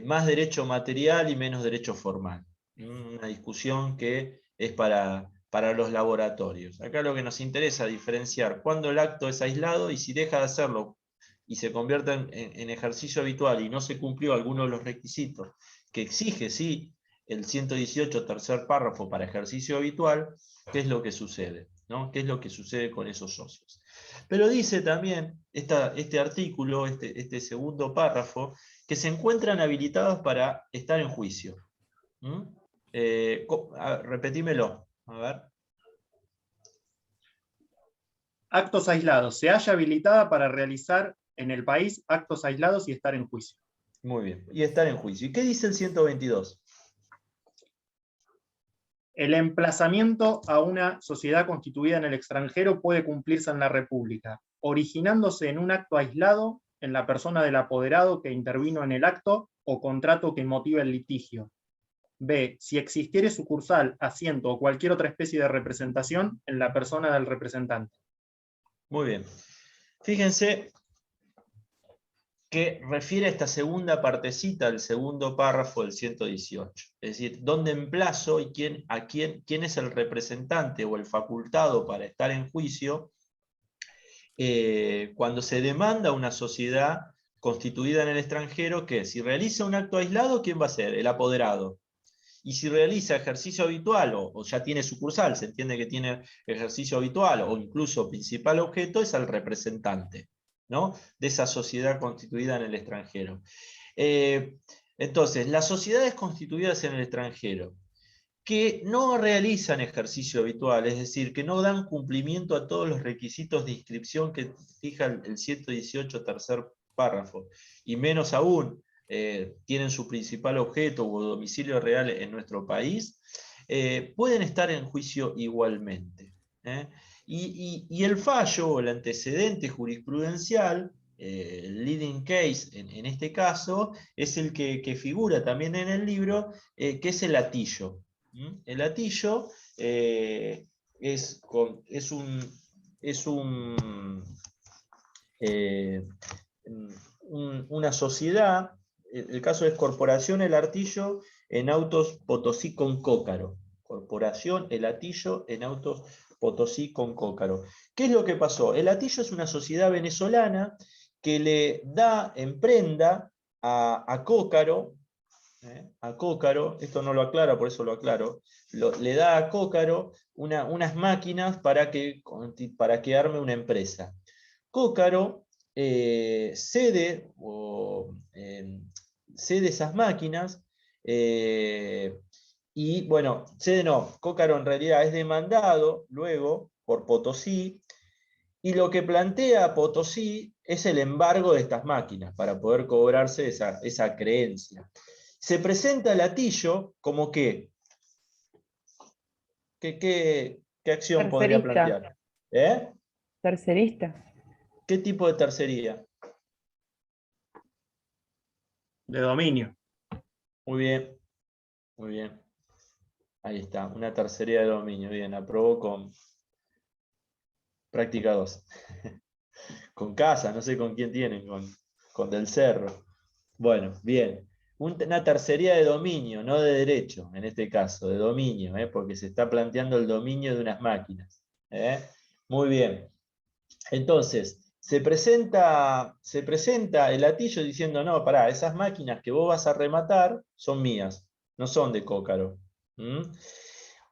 más derecho material y menos derecho formal. Una discusión que es para los laboratorios. Acá lo que nos interesa es diferenciar cuándo el acto es aislado y si deja de hacerlo y se convierte en ejercicio habitual y no se cumplió alguno de los requisitos que exige, sí, el 118, tercer párrafo para ejercicio habitual, ¿qué es lo que sucede? ¿No? ¿Qué es lo que sucede con esos socios? Pero dice también este artículo, este segundo párrafo, que se encuentran habilitados para estar en juicio. ¿Mm? Repetímelo, a ver. Actos aislados. Se halla habilitada para realizar en el país actos aislados y estar en juicio. Muy bien, y estar en juicio. ¿Y qué dice el 122? El emplazamiento a una sociedad constituida en el extranjero puede cumplirse en la República, originándose en un acto aislado en la persona del apoderado que intervino en el acto o contrato que motiva el litigio. B. Si existiere sucursal, asiento o cualquier otra especie de representación en la persona del representante. Muy bien. Fíjense que refiere a esta segunda partecita, el segundo párrafo del 118. Es decir, dónde emplazo y quién es el representante o el facultado para estar en juicio cuando se demanda una sociedad constituida en el extranjero, que si realiza un acto aislado, ¿quién va a ser? El apoderado. Y si realiza ejercicio habitual o ya tiene sucursal, se entiende que tiene ejercicio habitual o incluso principal objeto, es al representante, ¿no? De esa sociedad constituida en el extranjero. Entonces, las sociedades constituidas en el extranjero que no realizan ejercicio habitual, es decir, que no dan cumplimiento a todos los requisitos de inscripción que fija el 118 tercer párrafo, y menos aún tienen su principal objeto o domicilio real en nuestro país, pueden estar en juicio igualmente. Y el fallo o el antecedente jurisprudencial, el leading case en este caso, es el que figura también en el libro, que es el latillo. El latillo es una sociedad el caso es Corporación El Artillo en Autos Potosí con Cócaro. Corporación El Artillo en Autos Potosí con Cócaro. ¿Qué es lo que pasó? El Artillo es una sociedad venezolana que le da en prenda a Cócaro, esto no lo aclara, por eso lo aclaro, le da a Cócaro unas máquinas para que arme una empresa. Cócaro cede esas máquinas y, bueno, cede no, Cócaro en realidad es demandado luego por Potosí, y lo que plantea Potosí es el embargo de estas máquinas para poder cobrarse esa creencia. Se presenta el Atillo como ¿qué acción podría Tercerista. plantear? Tercerista. ¿Qué tipo de tercería? De dominio. Muy bien, muy bien. Ahí está, una tercería de dominio. Bien, aprobó con práctica 2. Con Casa, no sé con quién tienen, con Del Cerro. Bueno, bien. Una tercería de dominio, no de derecho, en este caso, de dominio, porque se está planteando el dominio de unas máquinas. Muy bien. Entonces, se presenta el Atillo diciendo, no, pará, esas máquinas que vos vas a rematar son mías, no son de Cócaro.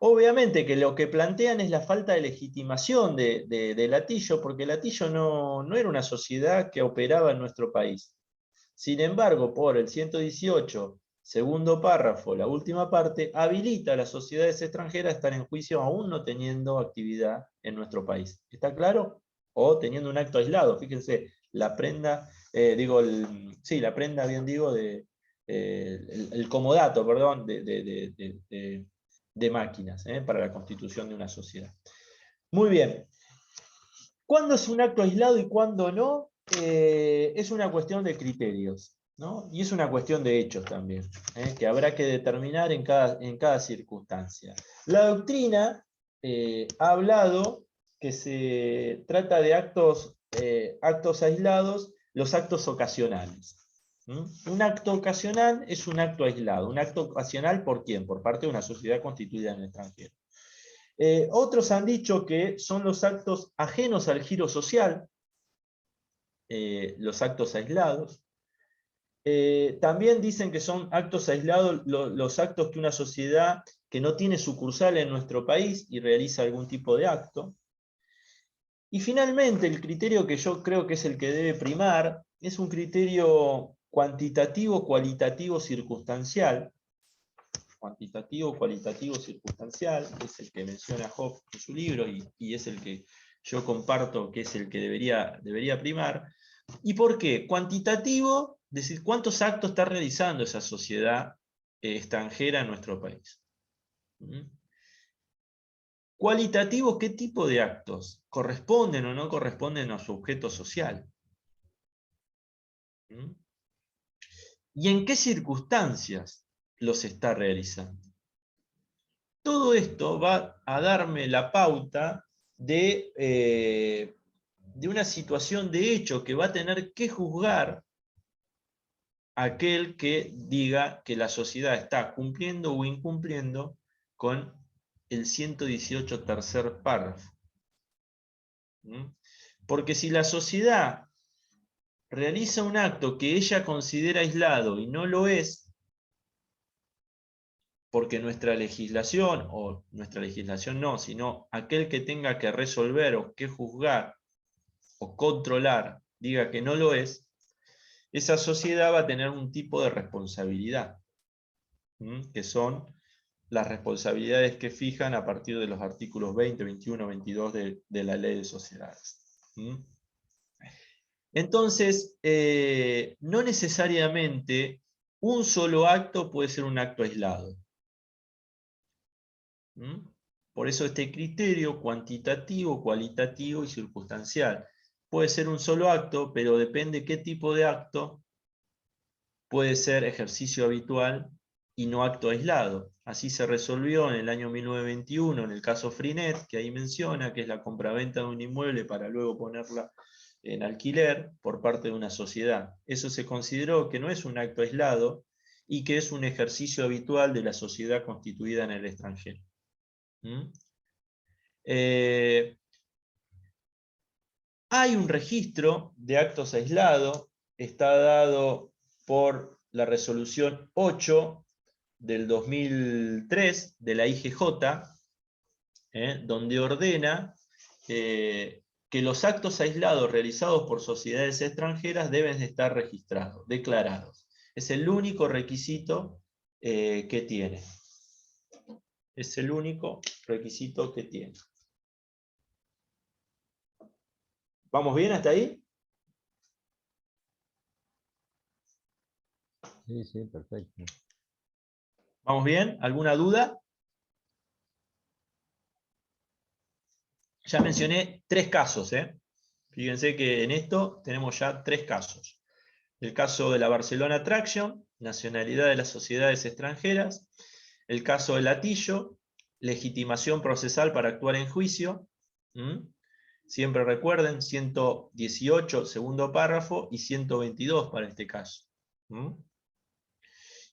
Obviamente que lo que plantean es la falta de legitimación del Atillo, porque el Atillo no era una sociedad que operaba en nuestro país. Sin embargo, por el 118, segundo párrafo, la última parte, habilita a las sociedades extranjeras a estar en juicio aún no teniendo actividad en nuestro país. ¿Está claro? O teniendo un acto aislado. Fíjense, la prenda, la prenda, bien digo, el comodato, perdón, de máquinas para la constitución de una sociedad. Muy bien. ¿Cuándo es un acto aislado y cuándo no? Es una cuestión de criterios, ¿no? Y es una cuestión de hechos también, que habrá que determinar en cada circunstancia. La doctrina ha hablado que se trata de actos aislados, los actos ocasionales. Un acto ocasional es un acto aislado. Un acto ocasional, ¿por quién? Por parte de una sociedad constituida en el extranjero. Otros han dicho que son los actos ajenos al giro social, los actos aislados. También dicen que son actos aislados los actos que una sociedad que no tiene sucursal en nuestro país y realiza algún tipo de acto. Y finalmente, el criterio que yo creo que es el que debe primar es un criterio cuantitativo, cualitativo, circunstancial. Cuantitativo, cualitativo, circunstancial, es el que menciona Hoff en su libro y es el que yo comparto que es el que debería primar. ¿Y por qué? Cuantitativo, es decir, ¿cuántos actos está realizando esa sociedad extranjera en nuestro país? Cualitativo, ¿qué tipo de actos corresponden o no corresponden a su objeto social? ¿Y en qué circunstancias los está realizando? Todo esto va a darme la pauta de una situación de hecho que va a tener que juzgar aquel que diga que la sociedad está cumpliendo o incumpliendo con el 118 tercer párrafo. Porque si la sociedad realiza un acto que ella considera aislado y no lo es, porque nuestra legislación, o nuestra legislación no, sino aquel que tenga que resolver o que juzgar o controlar, diga que no lo es, esa sociedad va a tener un tipo de responsabilidad, que son las responsabilidades que fijan a partir de los artículos 20, 21, 22 de la Ley de Sociedades. Entonces, no necesariamente un solo acto puede ser un acto aislado. Por eso este criterio cuantitativo, cualitativo y circunstancial. Puede ser un solo acto, pero depende qué tipo de acto. Puede ser ejercicio habitual y no acto aislado. Así se resolvió en el año 1921 en el caso Frinet, que ahí menciona que es la compraventa de un inmueble para luego ponerla en alquiler por parte de una sociedad. Eso se consideró que no es un acto aislado y que es un ejercicio habitual de la sociedad constituida en el extranjero. Hay un registro de actos aislados, está dado por la resolución 8 del 2003 de la IGJ, donde ordena que los actos aislados realizados por sociedades extranjeras deben de estar registrados, declarados. Es el único requisito que tiene. Es el único requisito que tiene. ¿Vamos bien hasta ahí? Sí, sí, perfecto. ¿Vamos bien? ¿Alguna duda? Ya mencioné 3 casos. Fíjense que en esto tenemos ya 3 casos. El caso de la Barcelona Traction, nacionalidad de las sociedades extranjeras. El caso del Latillo, legitimación procesal para actuar en juicio. Siempre recuerden, 118, segundo párrafo, y 122 para este caso.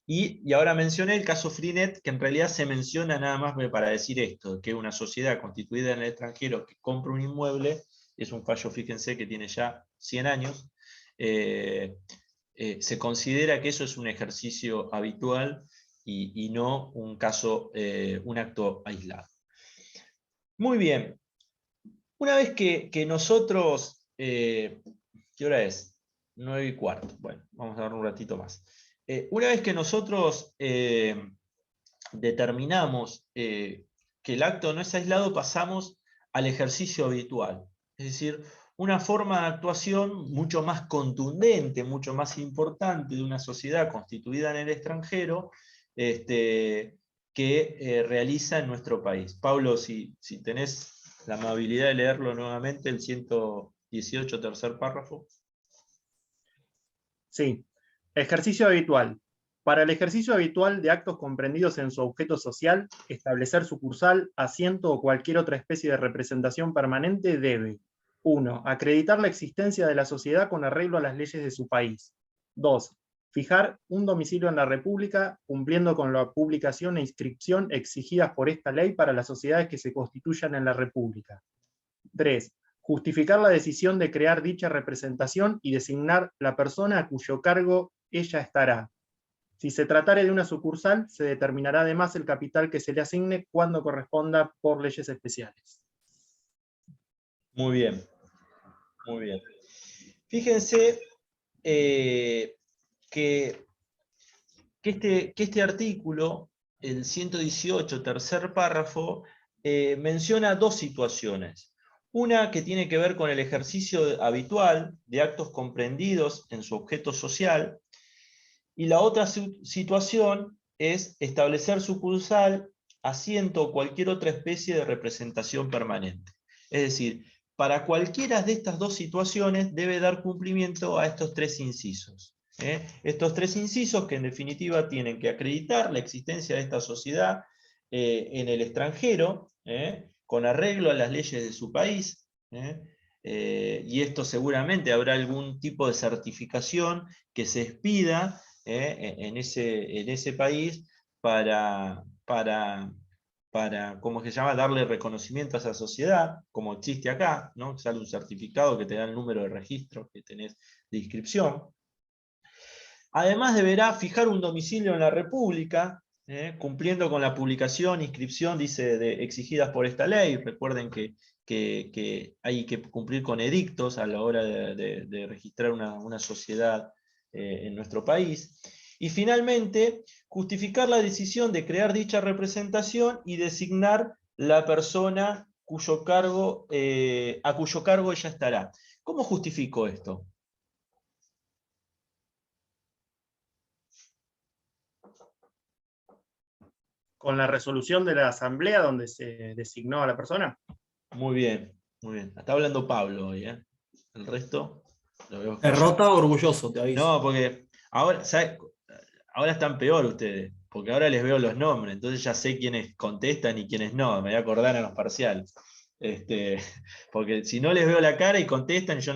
Y ahora mencioné el caso Freenet, que en realidad se menciona nada más para decir esto, que una sociedad constituida en el extranjero que compra un inmueble, es un fallo, fíjense, que tiene ya 100 años, se considera que eso es un ejercicio habitual y no un caso, un acto aislado. Muy bien. Una vez que nosotros, ¿qué hora es? 9:15. Bueno, vamos a dar un ratito más. Una vez que nosotros determinamos que el acto no es aislado, pasamos al ejercicio habitual. Es decir, una forma de actuación mucho más contundente, mucho más importante de una sociedad constituida en el extranjero, que realiza en nuestro país. Pablo, si tenés la amabilidad de leerlo nuevamente, el 118, tercer párrafo. Sí. Ejercicio habitual. Para el ejercicio habitual de actos comprendidos en su objeto social, establecer sucursal, asiento o cualquier otra especie de representación permanente debe: 1. Acreditar la existencia de la sociedad con arreglo a las leyes de su país. 2. Fijar un domicilio en la República, cumpliendo con la publicación e inscripción exigidas por esta ley para las sociedades que se constituyan en la República. 3. Justificar la decisión de crear dicha representación y designar la persona a cuyo cargo ella estará. Si se tratare de una sucursal, se determinará además el capital que se le asigne cuando corresponda por leyes especiales. Muy bien, muy bien. Fíjense que este artículo, el 118, tercer párrafo, menciona 2 situaciones. Una que tiene que ver con el ejercicio habitual de actos comprendidos en su objeto social, y la otra situación es establecer sucursal, asiento o cualquier otra especie de representación permanente. Es decir, para cualquiera de estas 2 situaciones debe dar cumplimiento a estos 3 incisos. Estos 3 incisos que en definitiva tienen que acreditar la existencia de esta sociedad en el extranjero, con arreglo a las leyes de su país, y esto seguramente habrá algún tipo de certificación que se expida en ese país para ¿cómo se llama?, darle reconocimiento a esa sociedad, como existe acá, ¿no? Sale un certificado que te da el número de registro que tenés de inscripción. Además deberá fijar un domicilio en la República, cumpliendo con la publicación, inscripción, dice, exigidas por esta ley. Recuerden que hay que cumplir con edictos a la hora de registrar una sociedad en nuestro país. Y finalmente, justificar la decisión de crear dicha representación y designar la persona a cuyo cargo ella estará. ¿Cómo justificó esto? Con la resolución de la asamblea donde se designó a la persona. Muy bien, muy bien. Está hablando Pablo hoy, ¿eh? El resto lo veo. Derrota orgulloso, te aviso. No, porque ahora, ¿sabes? Ahora están peor ustedes, porque ahora les veo los nombres, entonces ya sé quiénes contestan y quiénes no, me voy a acordar en los parciales. Porque si no les veo la cara y contestan, yo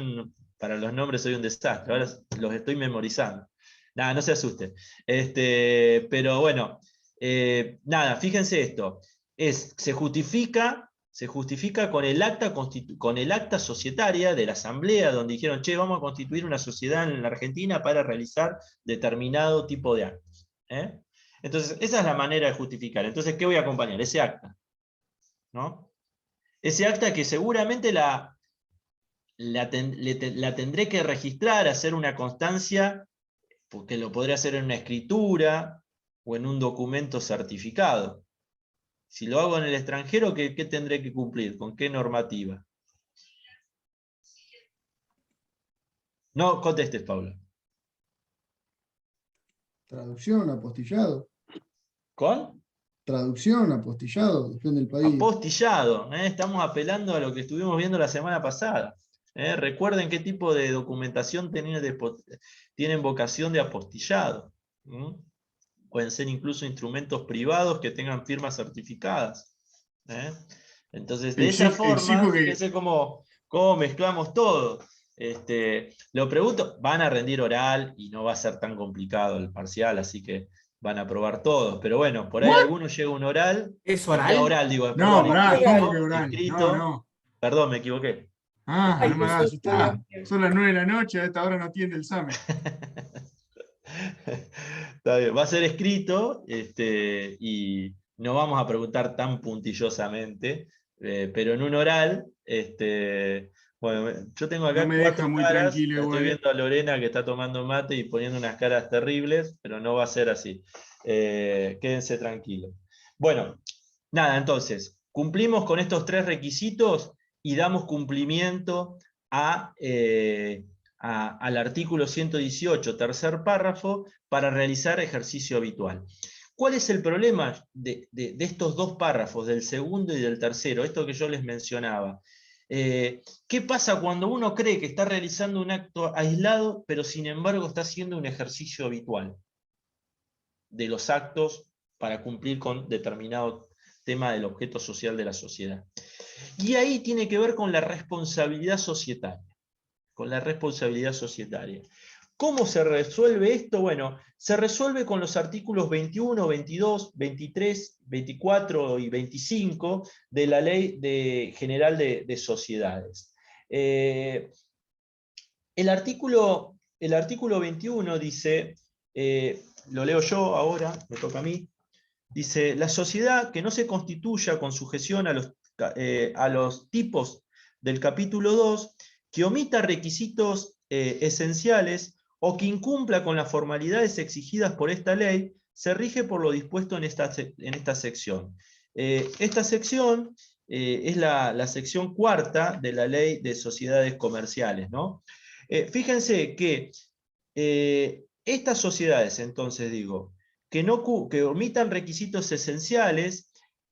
para los nombres soy un desastre, ahora los estoy memorizando. Nada, no se asusten. Pero bueno, nada, fíjense esto. Se justifica con el acta societaria de la asamblea, donde dijeron, che, vamos a constituir una sociedad en la Argentina para realizar determinado tipo de actos. Entonces, esa es la manera de justificar. Entonces, ¿qué voy a acompañar? Ese acta, ¿no? Ese acta que seguramente la tendré que registrar, hacer una constancia, porque lo podré hacer en una escritura o en un documento certificado. Si lo hago en el extranjero, ¿qué tendré que cumplir? ¿Con qué normativa? No contestes, Paula. Traducción, apostillado. ¿Con? Traducción, apostillado, depende del país. Apostillado. Estamos apelando a lo que estuvimos viendo la semana pasada. Recuerden qué tipo de documentación tienen vocación de apostillado. Pueden ser incluso instrumentos privados que tengan firmas certificadas. Entonces, de esa forma, fíjense cómo mezclamos todo. Lo pregunto, van a rendir oral y no va a ser tan complicado el parcial, así que van a probar todos. Pero bueno, por ahí alguno llega un oral. ¿Es oral? No, oral, digo. No, perdón, pará, escrito, ¿cómo que oral? escrito. No. Perdón, me equivoqué. No me hagas asustar. Son las 9 de la noche, a esta hora no tiene el examen. Está bien, va a ser escrito y no vamos a preguntar tan puntillosamente, pero en un oral, bueno, yo tengo acá No me 4 deja muy caras, tranquilo, estoy igual. viendo a Lorena que está tomando mate y poniendo unas caras terribles, pero no va a ser así. Quédense tranquilos. Bueno, nada, entonces, cumplimos con estos 3 requisitos y damos cumplimiento al artículo 118, tercer párrafo, para realizar ejercicio habitual. ¿Cuál es el problema de estos 2 párrafos, del segundo y del tercero? Esto que yo les mencionaba. ¿Qué pasa cuando uno cree que está realizando un acto aislado, pero sin embargo está haciendo un ejercicio habitual de los actos para cumplir con determinado tema del objeto social de la sociedad? Y ahí tiene que ver con la responsabilidad societaria. ¿Cómo se resuelve esto? Bueno, se resuelve con los artículos 21, 22, 23, 24 y 25 de la Ley General de Sociedades. El artículo 21 dice, lo leo yo ahora, me toca a mí, dice, la sociedad que no se constituya con sujeción a los tipos del capítulo 2, que omita requisitos esenciales o que incumpla con las formalidades exigidas por esta ley, se rige por lo dispuesto en esta sección. Esta sección es la sección 4ª de la Ley de Sociedades Comerciales, ¿no? Fíjense que estas sociedades, entonces digo, que omitan requisitos esenciales,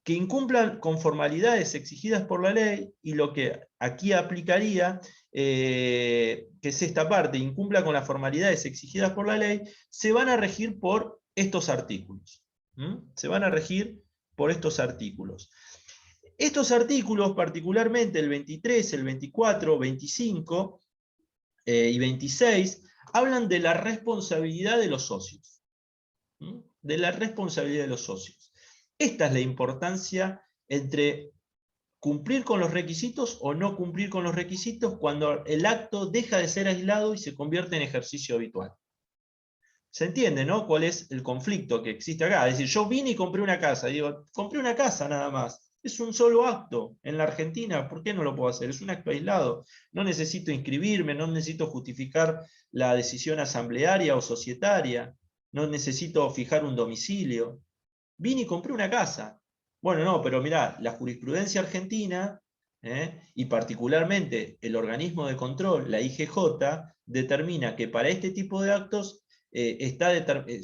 que incumplan con formalidades exigidas por la ley, y lo que aquí aplicaría, que es esta parte, incumpla con las formalidades exigidas por la ley, se van a regir por estos artículos. Se van a regir por estos artículos. Estos artículos, particularmente el 23, el 24, 25 y 26, hablan de la responsabilidad de los socios. De la responsabilidad de los socios. Esta es la importancia entre cumplir con los requisitos o no cumplir con los requisitos cuando el acto deja de ser aislado y se convierte en ejercicio habitual. ¿Se entiende, no? ¿Cuál es el conflicto que existe acá? Es decir, yo vine y compré una casa, digo, compré una casa nada más. Es un solo acto. En la Argentina, ¿por qué no lo puedo hacer? Es un acto aislado. No necesito inscribirme, no necesito justificar la decisión asamblearia o societaria. No necesito fijar un domicilio. Vine y compré una casa. Bueno, no, pero mirá, la jurisprudencia argentina, y particularmente el organismo de control, la IGJ, determina que para este tipo de actos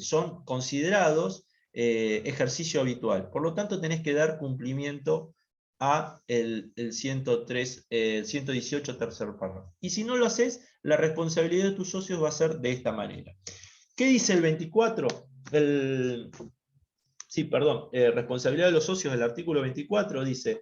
son considerados ejercicio habitual. Por lo tanto, tenés que dar cumplimiento a el 118 tercer párrafo. Y si no lo haces, la responsabilidad de tus socios va a ser de esta manera. ¿Qué dice el 24? Responsabilidad de los socios del artículo 24 dice,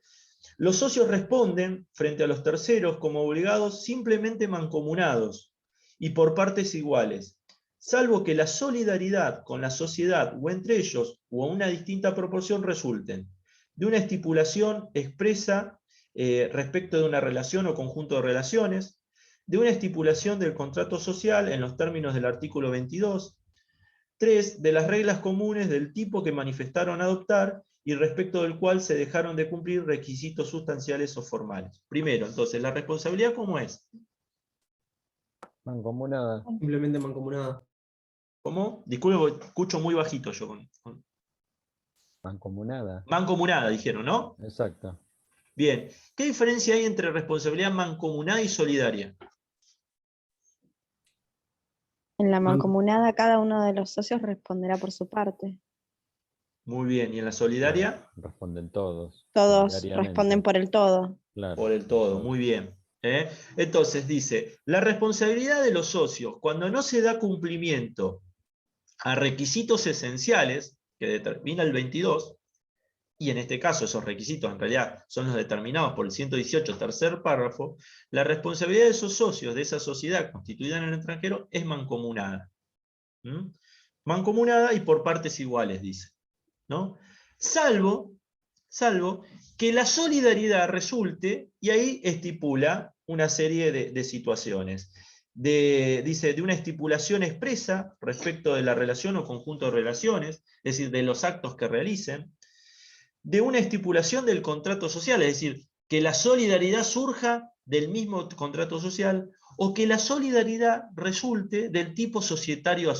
Los socios responden frente a los terceros como obligados simplemente mancomunados y por partes iguales, salvo que la solidaridad con la sociedad o entre ellos o a una distinta proporción resulten de una estipulación expresa respecto de una relación o conjunto de relaciones, de una estipulación del contrato social en los términos del artículo 22, 3, de las reglas comunes del tipo que manifestaron adoptar y respecto del cual se dejaron de cumplir requisitos sustanciales o formales. Primero, entonces, ¿la responsabilidad cómo es? Mancomunada. Simplemente mancomunada. ¿Cómo? Disculpe, escucho muy bajito yo. Mancomunada. Mancomunada, dijeron, ¿no? Exacto. Bien. ¿Qué diferencia hay entre responsabilidad mancomunada y solidaria? En la mancomunada cada uno de los socios responderá por su parte. Muy bien. ¿Y en la solidaria? Responden todos. Todos solidariamente. responden por el todo. Claro. Por el todo, muy bien. Entonces dice, la responsabilidad de los socios, cuando no se da cumplimiento a requisitos esenciales, que determina el 22, y en este caso esos requisitos en realidad son los determinados por el 118, tercer párrafo, la responsabilidad de esos socios de esa sociedad constituida en el extranjero es mancomunada. Mancomunada y por partes iguales, dice, ¿no? Salvo que la solidaridad resulte, y ahí estipula una serie de situaciones. Dice, de una estipulación expresa respecto de la relación o conjunto de relaciones, es decir, de los actos que realicen, de una estipulación del contrato social, es decir, que la solidaridad surja del mismo contrato social, o que la solidaridad resulte del tipo societario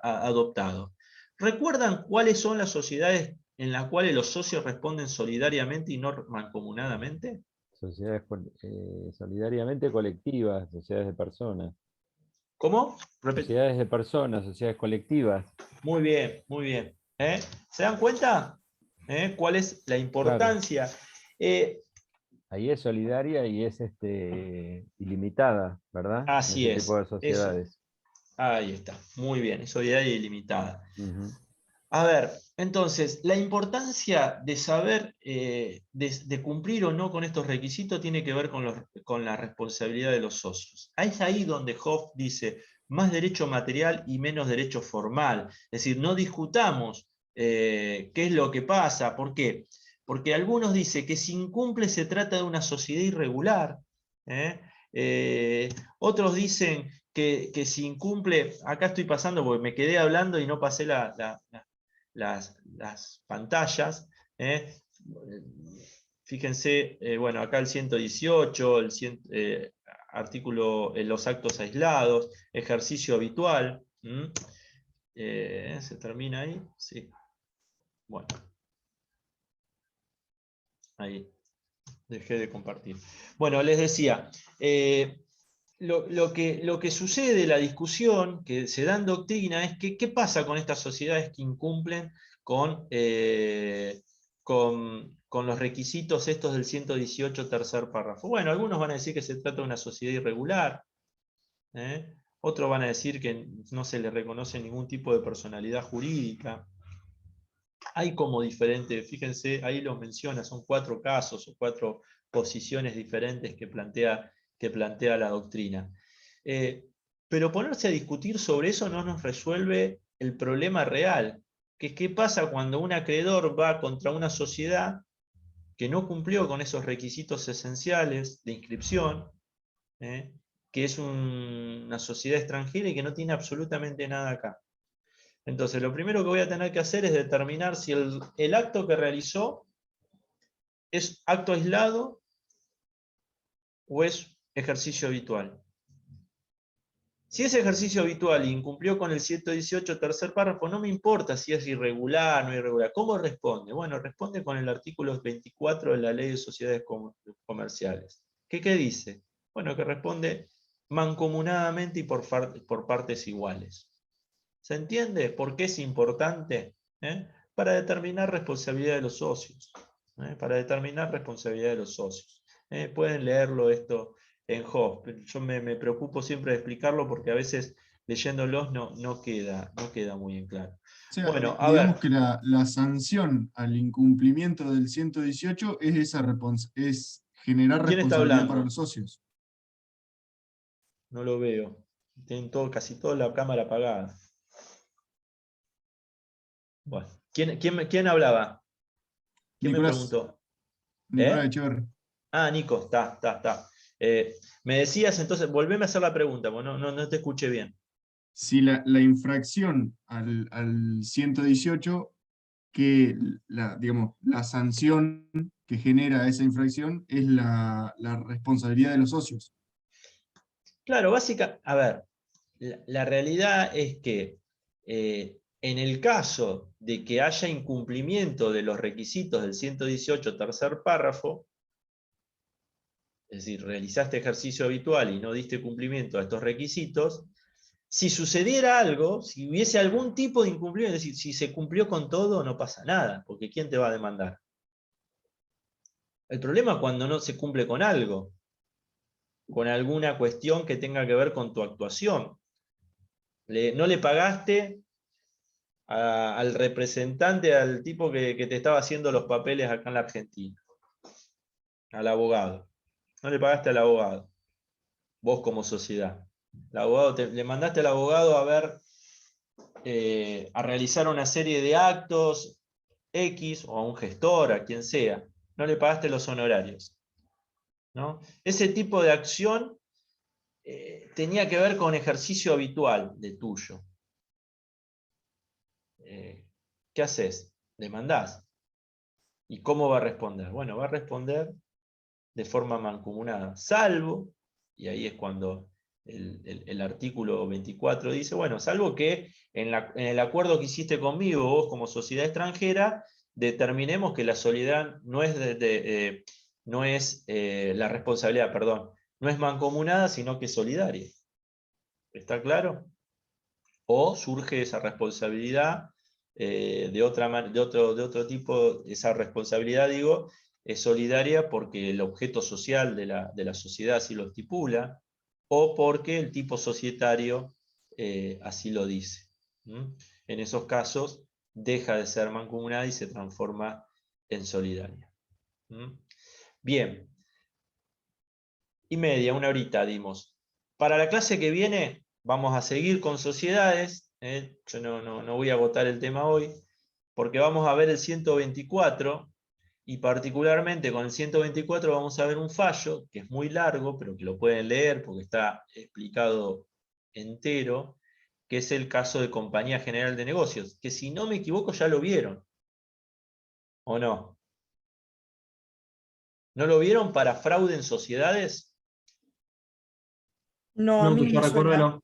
adoptado. ¿Recuerdan cuáles son las sociedades en las cuales los socios responden solidariamente y no mancomunadamente? Sociedades solidariamente colectivas, sociedades de personas. ¿Cómo? Sociedades de personas, sociedades colectivas. Muy bien, muy bien. ¿Se dan cuenta? ¿Cuál es la importancia? Claro. Ahí es solidaria y es ilimitada, ¿verdad? Así es. Tipo de sociedades. Eso. Ahí está. Muy bien, es solidaria y ilimitada. A ver, entonces, la importancia de saber, de cumplir o no con estos requisitos tiene que ver con la responsabilidad de los socios. Es ahí donde Hoff dice, más derecho material y menos derecho formal. Es decir, no discutamos qué es lo que pasa. ¿Por qué? Porque algunos dicen que si incumple se trata de una sociedad irregular. Otros dicen que si incumple, acá estoy pasando porque me quedé hablando y no pasé las pantallas. Fíjense, bueno, acá el 118, artículo en los actos aislados, ejercicio habitual. ¿Se termina ahí? Sí. Bueno. Ahí. Dejé de compartir. Bueno, les decía, lo que sucede, la discusión que se da en doctrina es que qué pasa con estas sociedades que incumplen con los requisitos estos del 118 tercer párrafo. Bueno, algunos van a decir que se trata de una sociedad irregular, otros van a decir que no se le reconoce ningún tipo de personalidad jurídica. Hay como diferentes, fíjense, ahí lo menciona, son 4 casos o 4 posiciones diferentes que plantea la doctrina. Pero ponerse a discutir sobre eso no nos resuelve el problema real, que es qué pasa cuando un acreedor va contra una sociedad que no cumplió con esos requisitos esenciales de inscripción, que es una sociedad extranjera y que no tiene absolutamente nada acá. Entonces, lo primero que voy a tener que hacer es determinar si el acto que realizó es acto aislado o es ejercicio habitual. Si es ejercicio habitual y incumplió con el 118 tercer párrafo, no me importa si es irregular o no irregular. ¿Cómo responde? Bueno, responde con el artículo 24 de la Ley de Sociedades Comerciales. ¿Qué dice? Bueno, que responde mancomunadamente y por partes iguales. ¿Se entiende por qué es importante? Para determinar responsabilidad de los socios. Para determinar responsabilidad de los socios. Pueden leerlo esto en Hoff. Yo me preocupo siempre de explicarlo porque a veces leyéndolos no queda muy en claro. O sea, Bueno, a digamos ver. que la sanción al incumplimiento del 118 es generar ¿Quién está responsabilidad para hablando? los socios. No lo veo. Tienen casi toda la cámara apagada. Bueno, ¿quién hablaba? ¿Quién me preguntó? Nicolás Echeverri. Ah, Nico, está. Me decías entonces, volveme a hacer la pregunta, porque no te escuché bien. Si la infracción al 118, digamos, la sanción que genera esa infracción es la responsabilidad de los socios. Claro, a ver, la realidad es que en el caso de que haya incumplimiento de los requisitos del 118, tercer párrafo, es decir, realizaste ejercicio habitual y no diste cumplimiento a estos requisitos, si sucediera algo, si hubiese algún tipo de incumplimiento, es decir, si se cumplió con todo, no pasa nada, porque ¿quién te va a demandar? El problema es cuando no se cumple con algo, con alguna cuestión que tenga que ver con tu actuación. No le pagaste al representante, al tipo que te estaba haciendo los papeles acá en la Argentina, al abogado. No le pagaste al abogado, vos como sociedad. El abogado le mandaste al abogado a ver, a realizar una serie de actos X, o a un gestor, a quien sea. No le pagaste los honorarios, ¿no? Ese tipo de acción tenía que ver con ejercicio habitual de tuyo. ¿Qué haces? Demandás. ¿Y cómo va a responder? Bueno, va a responder de forma mancomunada, salvo, y ahí es cuando el artículo 24 dice, bueno, salvo que en el acuerdo que hiciste conmigo, vos como sociedad extranjera, determinemos que la solidaridad no es la responsabilidad, perdón, no es mancomunada, sino que es solidaria. ¿Está claro? O surge esa responsabilidad de otro tipo, esa responsabilidad, digo, es solidaria porque el objeto social de la sociedad así lo estipula, o porque el tipo societario así lo dice. En esos casos deja de ser mancomunada y se transforma en solidaria. Bien. Y media, una horita dimos. Para la clase que viene vamos a seguir con sociedades. Yo no voy a agotar el tema hoy, porque vamos a ver el 124, y particularmente con el 124 vamos a ver un fallo, que es muy largo, pero que lo pueden leer porque está explicado entero, que es el caso de Compañía General de Negocios, que si no me equivoco ya lo vieron. ¿O no? ¿No lo vieron para fraude en sociedades? No, a No, mí que no yo me recuerdo suena. no.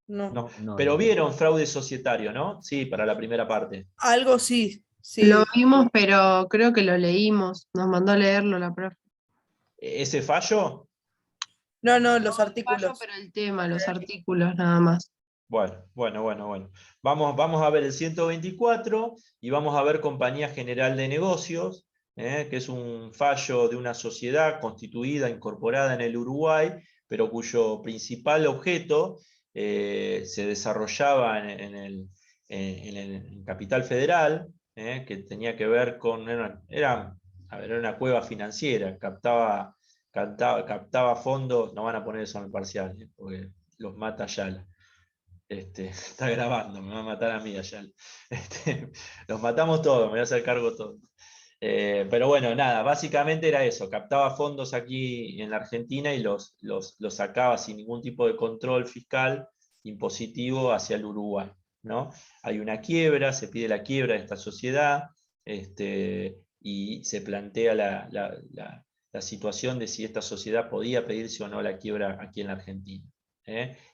No. No. No, Pero no. vieron fraude societario, ¿no? Sí, para la primera parte. Algo sí, Lo sí. vimos, pero creo que lo leímos. Nos mandó a leerlo la profe. ¿Ese fallo? No, los El fallo, artículos. pero el tema, los artículos nada más. Bueno. Vamos a ver el 124 y vamos a ver Compañía General de Negocios, que es un fallo de una sociedad constituida, incorporada en el Uruguay, pero cuyo principal objeto se desarrollaba en Capital Federal, que tenía que ver con, era una cueva financiera, captaba fondos. No van a poner eso en el parcial, porque los mata Ayala. Está grabando, me va a matar a mí Ayala. Los matamos todos, me voy a hacer cargo todo. Pero bueno, nada, básicamente era eso, captaba fondos aquí en la Argentina y los sacaba sin ningún tipo de control fiscal impositivo hacia el Uruguay, ¿no? Hay una quiebra, se pide la quiebra de esta sociedad, y se plantea la situación de si esta sociedad podía pedirse o no la quiebra aquí en la Argentina.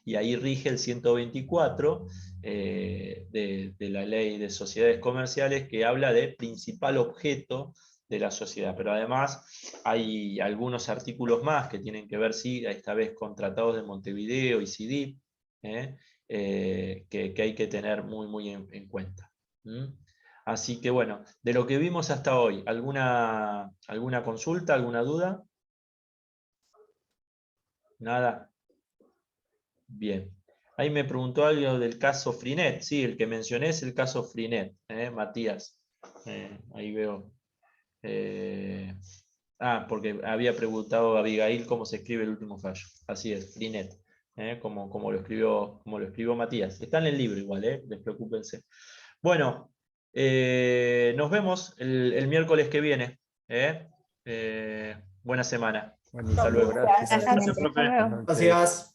Y ahí rige el 124 de la Ley de Sociedades Comerciales, que habla de principal objeto de la sociedad. Pero además hay algunos artículos más que tienen que ver, sí, esta vez con tratados de Montevideo y CIDIP, que hay que tener muy en cuenta. Así que bueno, de lo que vimos hasta hoy, ¿alguna consulta, alguna duda? ¿Nada? Bien. Ahí me preguntó algo del caso Frinet. Sí, el que mencioné es el caso Frinet, Matías. Ahí veo. Porque había preguntado a Abigail cómo se escribe el último fallo. Así es, Frinet. Como lo escribió Matías. Está en el libro igual, despreocúpense. Bueno, nos vemos el miércoles que viene. Buena semana. Bueno, Hasta luego. gracias. Gracias, profe. Gracias.